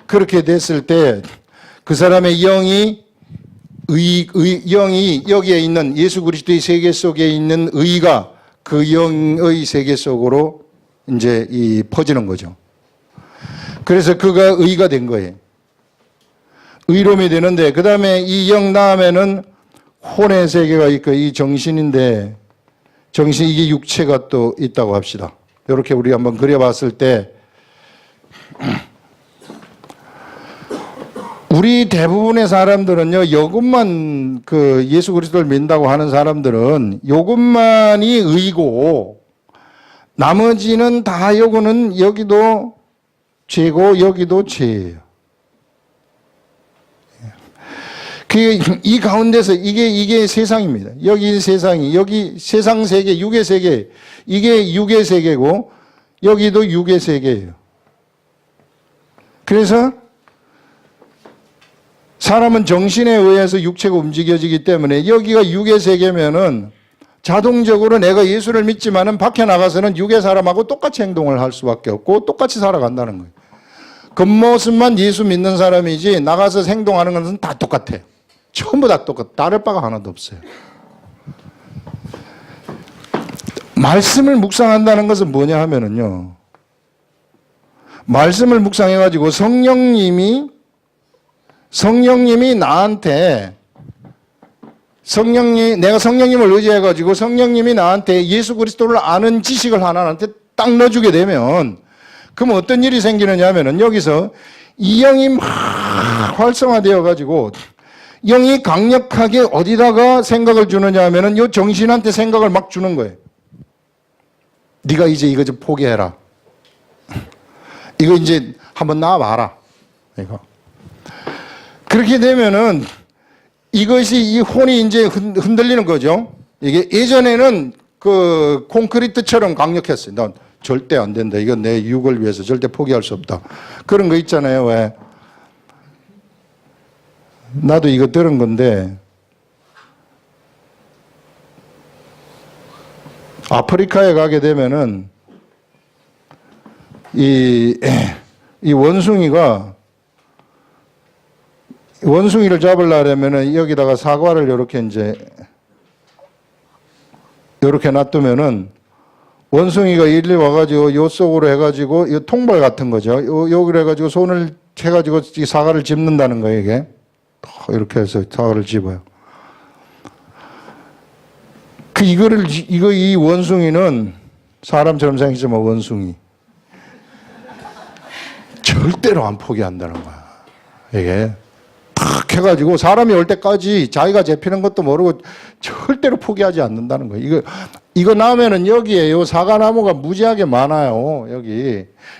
그렇게 됐을 때 그 사람의 영이 여기에 있는 예수 그리스도의 세계 속에 있는 의가 그 영의 세계 속으로 이제 퍼지는 거죠. 그래서 그가 의가 된 거예요. 의로움이 되는데 그 다음에 이 영 다음에는 혼의 세계가 있고 이 정신인데 정신 이게 육체가 또 있다고 합시다. 이렇게 우리 한번 그려봤을 때 우리 대부분의 사람들은요, 이것만 그 예수 그리스도를 믿는다고 하는 사람들은 이것만이 의고 나머지는 다 요거는 여기도 죄고 여기도 죄예요. 이 가운데서 이게 세상입니다. 여기 세상이, 여기 세상 세계, 육의 세계, 이게 육의 세계고 여기도 육의 세계예요. 그래서 사람은 정신에 의해서 육체가 움직여지기 때문에 여기가 육의 세계면은 자동적으로 내가 예수를 믿지만은 밖에 나가서는 육의 사람하고 똑같이 행동을 할 수밖에 없고 똑같이 살아간다는 거예요. 겉모습만 예수 믿는 사람이지 나가서 행동하는 것은 다 똑같아요. 전부 다 똑같아. 다를 바가 하나도 없어요. 말씀을 묵상한다는 것은 뭐냐 하면은요, 말씀을 묵상해가지고 성령님이 나한테 내가 성령님을 의지해가지고 성령님이 나한테 예수 그리스도를 아는 지식을 하나한테 딱 넣어주게 되면 그럼 어떤 일이 생기느냐 하면은 여기서 이 영이 막 활성화되어가지고 영이 강력하게 어디다가 생각을 주느냐 하면은 이 정신한테 생각을 막 주는 거예요. 네가 이제 이거 좀 포기해라. 이거 이제 한번 나와봐라. 이거. 그렇게 되면은 이것이 이 혼이 이제 흔들리는 거죠. 이게 예전에는 그 콘크리트처럼 강력했어요. 난 절대 안 된다. 이건 내 유익을 위해서 절대 포기할 수 없다. 그런 거 있잖아요. 왜? 나도 이거 들은 건데 아프리카에 가게 되면은 이 원숭이를 잡으려면은 여기다가 사과를 이렇게 이렇게 놔두면은 원숭이가 일리 와가지고 요 속으로 해가지고 이 통발 같은 거죠. 여기로 해가지고 손을 해가지고 이 사과를 집는다는 거예요. 이게 이렇게 해서 사과를 집어요. 이 원숭이는 사람처럼 생기지만 원숭이 절대로 안 포기한다는 거야. 이게 탁 해가지고 사람이 올 때까지 자기가 잡히는 것도 모르고 절대로 포기하지 않는다는 거예요. 이거 나면은 여기에 요 사과나무가 무지하게 많아요.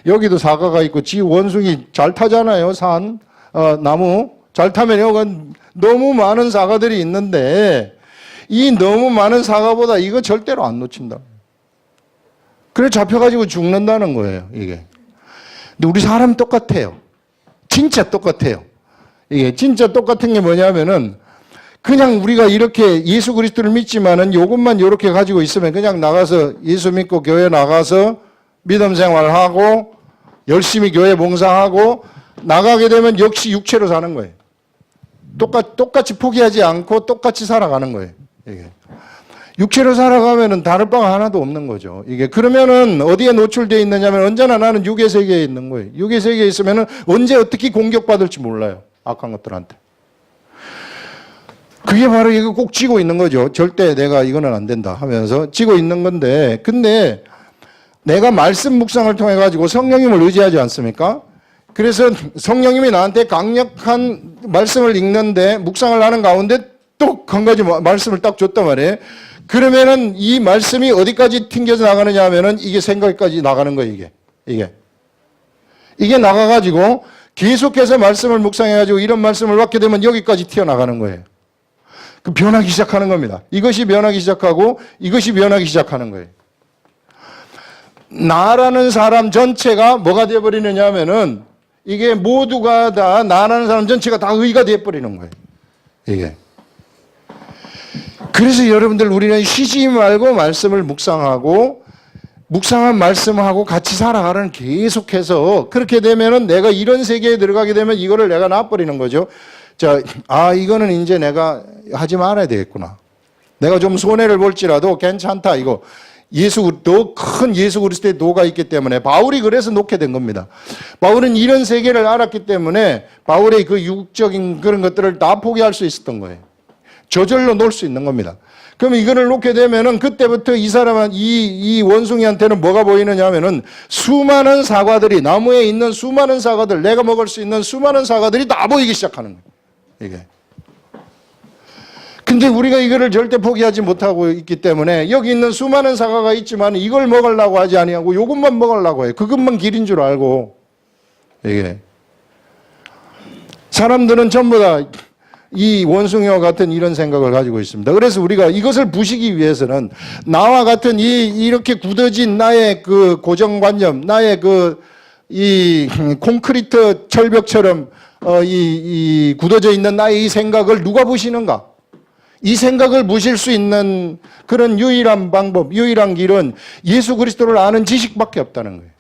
여기도 사과가 있고 원숭이 잘 타잖아요. 나무 잘 타면 여기 너무 많은 사과들이 있는데 이 너무 많은 사과보다 이거 절대로 안 놓친다. 그래 잡혀가지고 죽는다는 거예요. 이게. 근데 우리 사람 똑같아요. 진짜 똑같아요. 이게 진짜 똑같은 게 뭐냐면은 그냥 우리가 이렇게 예수 그리스도를 믿지만은 요것만 이렇게 가지고 있으면 그냥 나가서 예수 믿고 교회 나가서 믿음 생활하고 열심히 교회 봉사하고 나가게 되면 역시 육체로 사는 거예요. 똑같이 포기하지 않고 똑같이 살아가는 거예요. 이게. 육체로 살아가면은 다를 바가 하나도 없는 거죠. 이게 그러면은 어디에 노출되어 있느냐면 언제나 나는 육의 세계에 있는 거예요. 육의 세계에 있으면은 언제 어떻게 공격받을지 몰라요. 악한 것들한테. 그게 바로 이거 꼭 쥐고 있는 거죠. 절대 내가 이거는 안 된다 하면서 쥐고 있는 건데, 근데 내가 말씀 묵상을 통해 가지고 성령님을 의지하지 않습니까? 그래서 성령님이 나한테 강력한 말씀을 읽는데 묵상을 하는 가운데 또 한 가지 말씀을 딱 줬단 말이에요. 그러면은 이 말씀이 어디까지 튕겨서 나가느냐 하면은 이게 생각까지 나가는 거예요, 이게 나가가지고 계속해서 말씀을 묵상해가지고 이런 말씀을 받게 되면 여기까지 튀어나가는 거예요. 그 변하기 시작하는 겁니다. 이것이 변하기 시작하고 이것이 변하기 시작하는 거예요. 나라는 사람 전체가 뭐가 되어버리느냐 하면은 이게 모두가 다 나라는 사람 전체가 다 의가 되어버리는 거예요. 이게. 그래서 여러분들 우리는 쉬지 말고 말씀을 묵상하고 묵상한 말씀하고 같이 살아가는 계속해서 그렇게 되면은 내가 이런 세계에 들어가게 되면 이거를 내가 놔버리는 거죠. 자, 이거는 이제 내가 하지 말아야 되겠구나. 내가 좀 손해를 볼지라도 괜찮다. 이거 더 큰 예수 그리스도의 도가 있기 때문에 바울이 그래서 놓게 된 겁니다. 바울은 이런 세계를 알았기 때문에 바울의 그 육적인 그런 것들을 다 포기할 수 있었던 거예요. 저절로 놓을 수 있는 겁니다. 그러면 이거를 놓게 되면은 그때부터 이 사람은 이 원숭이한테는 뭐가 보이느냐 하면은 수많은 사과들이 나무에 있는 수많은 사과들 내가 먹을 수 있는 수많은 사과들이 다 보이기 시작하는 거예요. 이게. 근데 우리가 이거를 절대 포기하지 못하고 있기 때문에 여기 있는 수많은 사과가 있지만 이걸 먹으려고 하지 아니하고 이것만 먹으려고 해요. 그것만 길인 줄 알고. 이게. 사람들은 전부 다 이 원숭이와 같은 이런 생각을 가지고 있습니다. 그래서 우리가 이것을 부시기 위해서는 나와 같은 이렇게 굳어진 나의 그 고정관념, 나의 이 콘크리트 철벽처럼 이 굳어져 있는 나의 이 생각을 누가 부시는가? 이 생각을 부실 수 있는 그런 유일한 방법, 유일한 길은 예수 그리스도를 아는 지식밖에 없다는 거예요.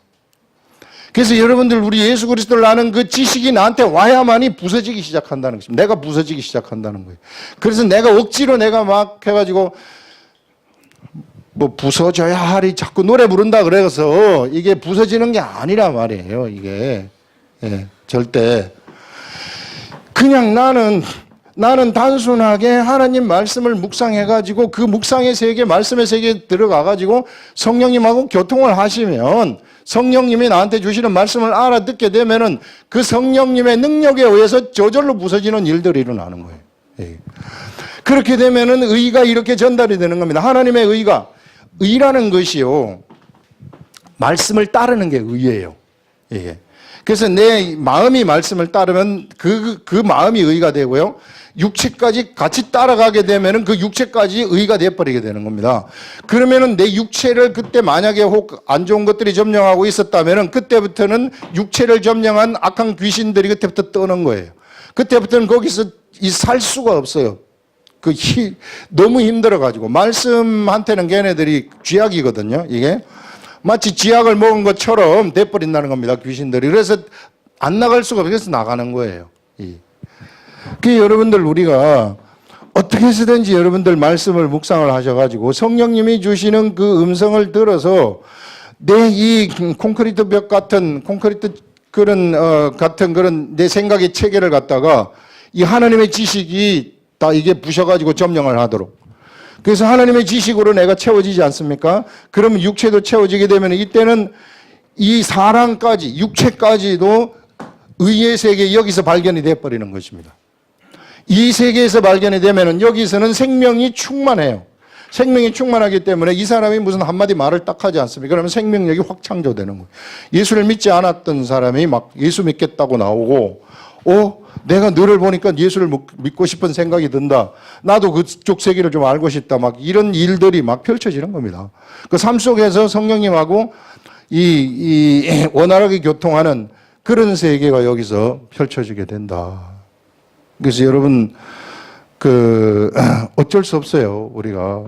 그래서 여러분들 우리 예수 그리스도를 아는 그 지식이 나한테 와야만이 부서지기 시작한다는 것입니다. 내가 부서지기 시작한다는 거예요. 그래서 내가 억지로 내가 막 해가지고 뭐 부서져야 하리 자꾸 노래 부른다 그래서 이게 부서지는 게 아니라 말이에요. 이게 절대 그냥 나는 단순하게 하나님 말씀을 묵상해가지고 그 묵상의 세계, 말씀의 세계에 들어가가지고 성령님하고 교통을 하시면 성령님이 나한테 주시는 말씀을 알아듣게 되면은 그 성령님의 능력에 의해서 저절로 부서지는 일들이 일어나는 거예요. 그렇게 되면은 의가 이렇게 전달이 되는 겁니다. 하나님의 의라는 것이요. 말씀을 따르는 게 의예요. 그래서 내 마음이 말씀을 따르면 그 마음이 의가 되고요. 육체까지 같이 따라가게 되면은 그 육체까지 의가 되어버리게 되는 겁니다. 그러면은 내 육체를 그때 만약에 혹 안 좋은 것들이 점령하고 있었다면은 그때부터는 육체를 점령한 악한 귀신들이 그때부터 떠는 거예요. 그때부터는 거기서 살 수가 없어요. 너무 힘들어가지고. 말씀한테는 걔네들이 쥐약이거든요, 이게. 마치 쥐약을 먹은 것처럼 돼버린다는 겁니다, 귀신들이. 그래서 안 나갈 수가 없어서 그래서 나가는 거예요. 그 여러분들 우리가 어떻게 해서든지 여러분들 말씀을 묵상을 하셔가지고 성령님이 주시는 그 음성을 들어서 내 이 콘크리트 벽 같은 같은 그런 내 생각의 체계를 갖다가 이 하나님의 지식이 다 이게 부셔가지고 점령을 하도록. 그래서 하나님의 지식으로 내가 채워지지 않습니까? 그러면 육체도 채워지게 되면 이때는 이 사랑까지, 육체까지도 의의 세계 여기서 발견이 돼버리는 것입니다. 이 세계에서 발견이 되면은 여기서는 생명이 충만해요. 생명이 충만하기 때문에 이 사람이 무슨 한마디 말을 딱 하지 않습니까? 그러면 생명력이 확 창조되는 거예요. 예수를 믿지 않았던 사람이 막 예수 믿겠다고 나오고, 내가 너를 보니까 예수를 믿고 싶은 생각이 든다. 나도 그쪽 세계를 좀 알고 싶다. 막 이런 일들이 막 펼쳐지는 겁니다. 그 삶 속에서 성령님하고 이 원활하게 교통하는 그런 세계가 여기서 펼쳐지게 된다. 그래서 여러분, 어쩔 수 없어요. 우리가.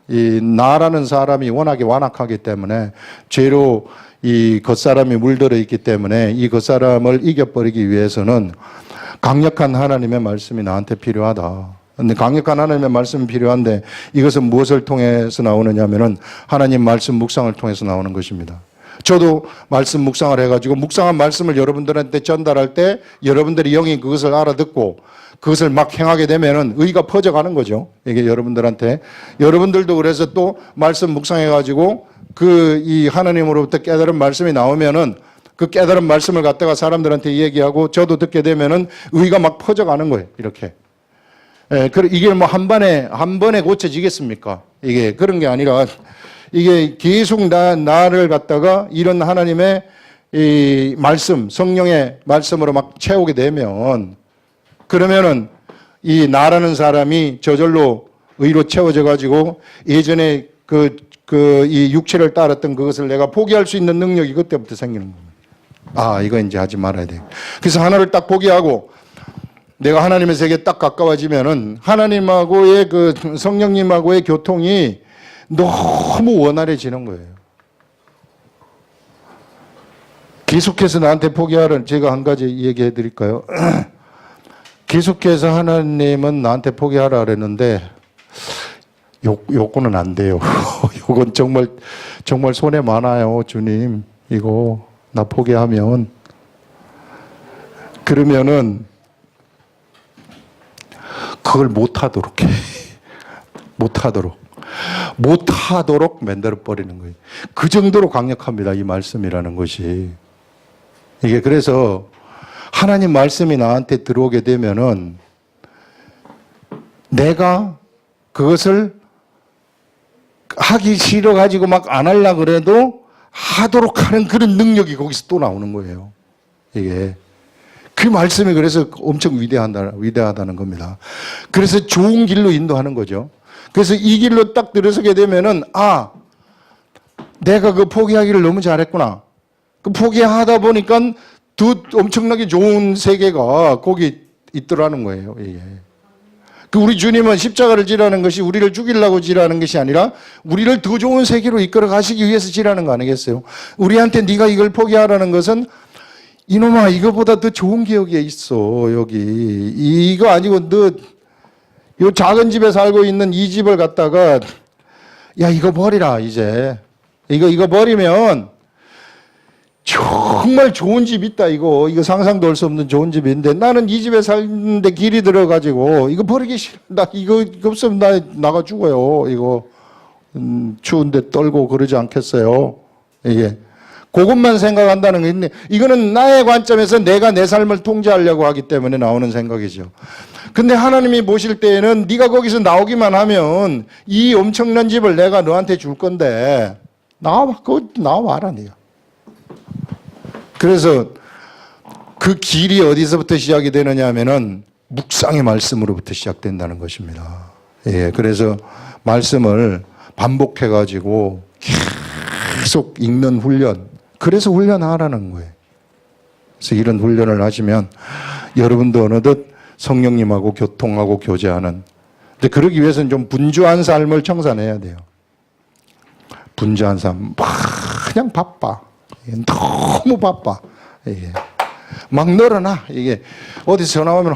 이 나라는 사람이 워낙에 완악하기 때문에 죄로 이 겉사람이 물들어 있기 때문에 이 겉사람을 이겨버리기 위해서는 강력한 하나님의 말씀이 나한테 필요하다. 근데 강력한 하나님의 말씀이 필요한데 이것은 무엇을 통해서 나오느냐면은 하나님 말씀 묵상을 통해서 나오는 것입니다. 저도 말씀 묵상을 해가지고 묵상한 말씀을 여러분들한테 전달할 때 여러분들이 영이 그것을 알아듣고 그것을 막 행하게 되면은 의가 퍼져가는 거죠. 이게 여러분들한테. 여러분들도 그래서 또 말씀 묵상해가지고 이 하나님으로부터 깨달은 말씀이 나오면은 그 깨달은 말씀을 갖다가 사람들한테 얘기하고 저도 듣게 되면은 의가 막 퍼져가는 거예요. 이렇게. 이게 뭐 한 번에 고쳐지겠습니까? 이게 그런 게 아니라 이게 계속 나를 갖다가 이런 하나님의 이 말씀, 성령의 말씀으로 막 채우게 되면 그러면은 이 나라는 사람이 저절로 의로 채워져 가지고 예전에 이 육체를 따랐던 그것을 내가 포기할 수 있는 능력이 그때부터 생기는 겁니다. 이거 이제 하지 말아야 돼. 그래서 하나를 딱 포기하고 내가 하나님의 세계에 딱 가까워지면은 하나님하고의 성령님하고의 교통이 너무 원활해지는 거예요. 계속해서 나한테 포기하라는 제가 한 가지 얘기해 드릴까요? 계속해서 하나님은 나한테 포기하라 그랬는데 요거는 안 돼요. 요건 정말 손해 많아요. 주님 이거 나 포기하면 그러면은 그걸 못하도록 해. 못하도록 만들어버리는 거예요. 그 정도로 강력합니다. 이 말씀이라는 것이. 이게 그래서 하나님 말씀이 나한테 들어오게 되면은 내가 그것을 하기 싫어가지고 막 안 하려고 그래도 하도록 하는 그런 능력이 거기서 또 나오는 거예요. 이게. 그 말씀이 그래서 엄청 위대하다는 겁니다. 그래서 좋은 길로 인도하는 거죠. 그래서 이 길로 딱 들어서게 되면은, 내가 그 포기하기를 너무 잘했구나. 그 포기하다 보니까 더 엄청나게 좋은 세계가 거기 있더라는 거예요, 이게. 우리 주님은 십자가를 지라는 것이 우리를 죽이려고 지라는 것이 아니라 우리를 더 좋은 세계로 이끌어 가시기 위해서 지라는 거 아니겠어요? 우리한테 네가 이걸 포기하라는 것은 이놈아, 이거보다 더 좋은 게 여기에 있어, 여기. 이거 아니고 요 작은 집에 살고 있는 이 집을 갖다가 야, 이거 버리라, 이제. 이거 버리면 정말 좋은 집 있다, 이거 상상도 할 수 없는 좋은 집인데 나는 이 집에 사는데 길이 들어가지고 이거 버리기 싫어. 나 이거 없으면 나 나가 죽어요. 이거 추운데 떨고 그러지 않겠어요. 이게 그것만 생각한다는 게 있네. 이거는 나의 관점에서 내가 내 삶을 통제하려고 하기 때문에 나오는 생각이죠. 근데 하나님이 보실 때에는 네가 거기서 나오기만 하면 이 엄청난 집을 내가 너한테 줄 건데 나와봐라, 네가. 그래서 그 길이 어디서부터 시작이 되느냐 하면은 묵상의 말씀으로부터 시작된다는 것입니다. 예, 그래서 말씀을 반복해 가지고 계속 읽는 훈련. 그래서 훈련하라는 거예요. 그래서 이런 훈련을 하시면 여러분도 어느덧 성령님하고 교통하고 교제하는. 근데 그러기 위해서는 좀 분주한 삶을 청산해야 돼요. 분주한 삶. 막 그냥 바빠. 너무 바빠. 이게 막 늘어나. 이게 어디서 전화 오면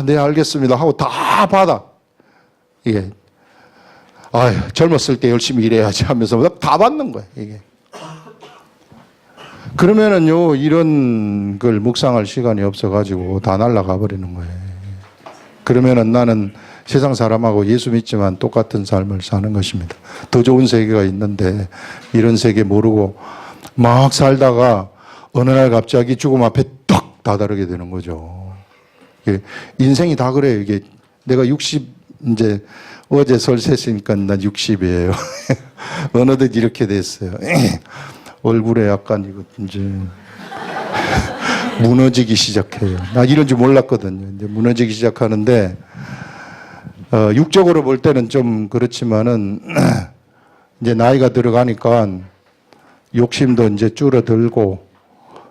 네 알겠습니다 하고 다 받아. 이게 젊었을 때 열심히 일해야지 하면서 다 받는 거예요. 이게. 그러면은요 이런 걸 묵상할 시간이 없어가지고 다 날아가 버리는 거예요. 그러면은 나는 세상 사람하고 예수 믿지만 똑같은 삶을 사는 것입니다. 더 좋은 세계가 있는데 이런 세계 모르고 막 살다가 어느 날 갑자기 죽음 앞에 딱 다다르게 되는 거죠. 인생이 다 그래요. 이게 내가 60 이제 어제 설 셌으니까 난 60이에요. 어느덧 이렇게 됐어요. 얼굴에 약간 이거 이제 무너지기 시작해요. 나 이런 줄 몰랐거든요. 이제 무너지기 시작하는데 육적으로 볼 때는 좀 그렇지만은 이제 나이가 들어가니까 욕심도 이제 줄어들고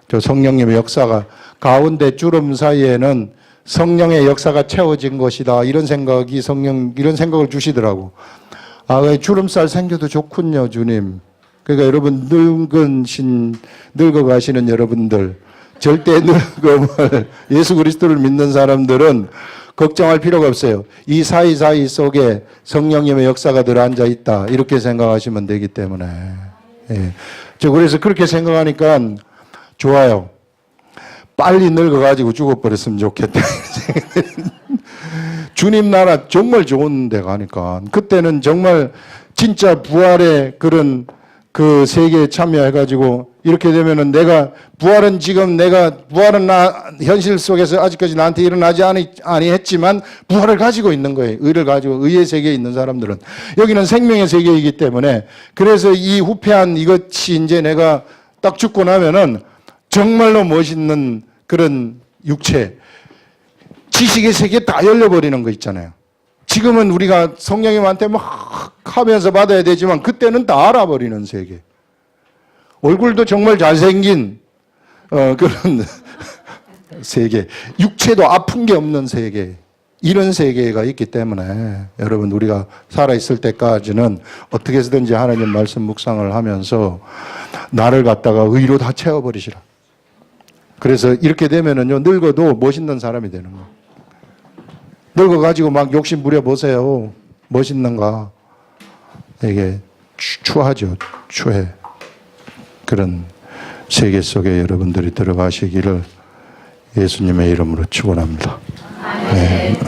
저 성령님의 역사가 가운데 주름 사이에는 성령의 역사가 채워진 것이다. 이런 생각이 이런 생각을 주시더라고. 주름살 생겨도 좋군요, 주님. 그러니까 여러분 늙어가시는 여러분들 절대 늙음을 예수 그리스도를 믿는 사람들은 걱정할 필요가 없어요. 이 사이사이 속에 성령님의 역사가 들어앉아 있다. 이렇게 생각하시면 되기 때문에. 예. 그래서 그렇게 생각하니까 좋아요. 빨리 늙어가지고 죽어버렸으면 좋겠다. 주님 나라 정말 좋은 데 가니까 그때는 정말 진짜 부활의 그런 그 세계에 참여해가지고 이렇게 되면은 부활은 현실 속에서 아직까지 나한테 일어나지 아니했지만 부활을 가지고 있는 거예요. 의를 가지고 의의 세계에 있는 사람들은. 여기는 생명의 세계이기 때문에 그래서 이 후패한 이것이 이제 내가 딱 죽고 나면은 정말로 멋있는 그런 육체, 지식의 세계에 다 열려버리는 거 있잖아요. 지금은 우리가 성령님한테 막 하면서 받아야 되지만 그때는 다 알아버리는 세계. 얼굴도 정말 잘생긴 그런 세계. 육체도 아픈 게 없는 세계. 이런 세계가 있기 때문에 여러분 우리가 살아있을 때까지는 어떻게 해서든지 하나님 말씀 묵상을 하면서 나를 갖다가 의로 다 채워버리시라. 그래서 이렇게 되면은요 늙어도 멋있는 사람이 되는 거예요. 늙어가지고 막 욕심 부려보세요. 멋있는가. 이게 추하죠. 추해. 그런 세계 속에 여러분들이 들어가시기를 예수님의 이름으로 축원합니다. 네.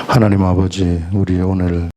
하나님 아버지, 우리 오늘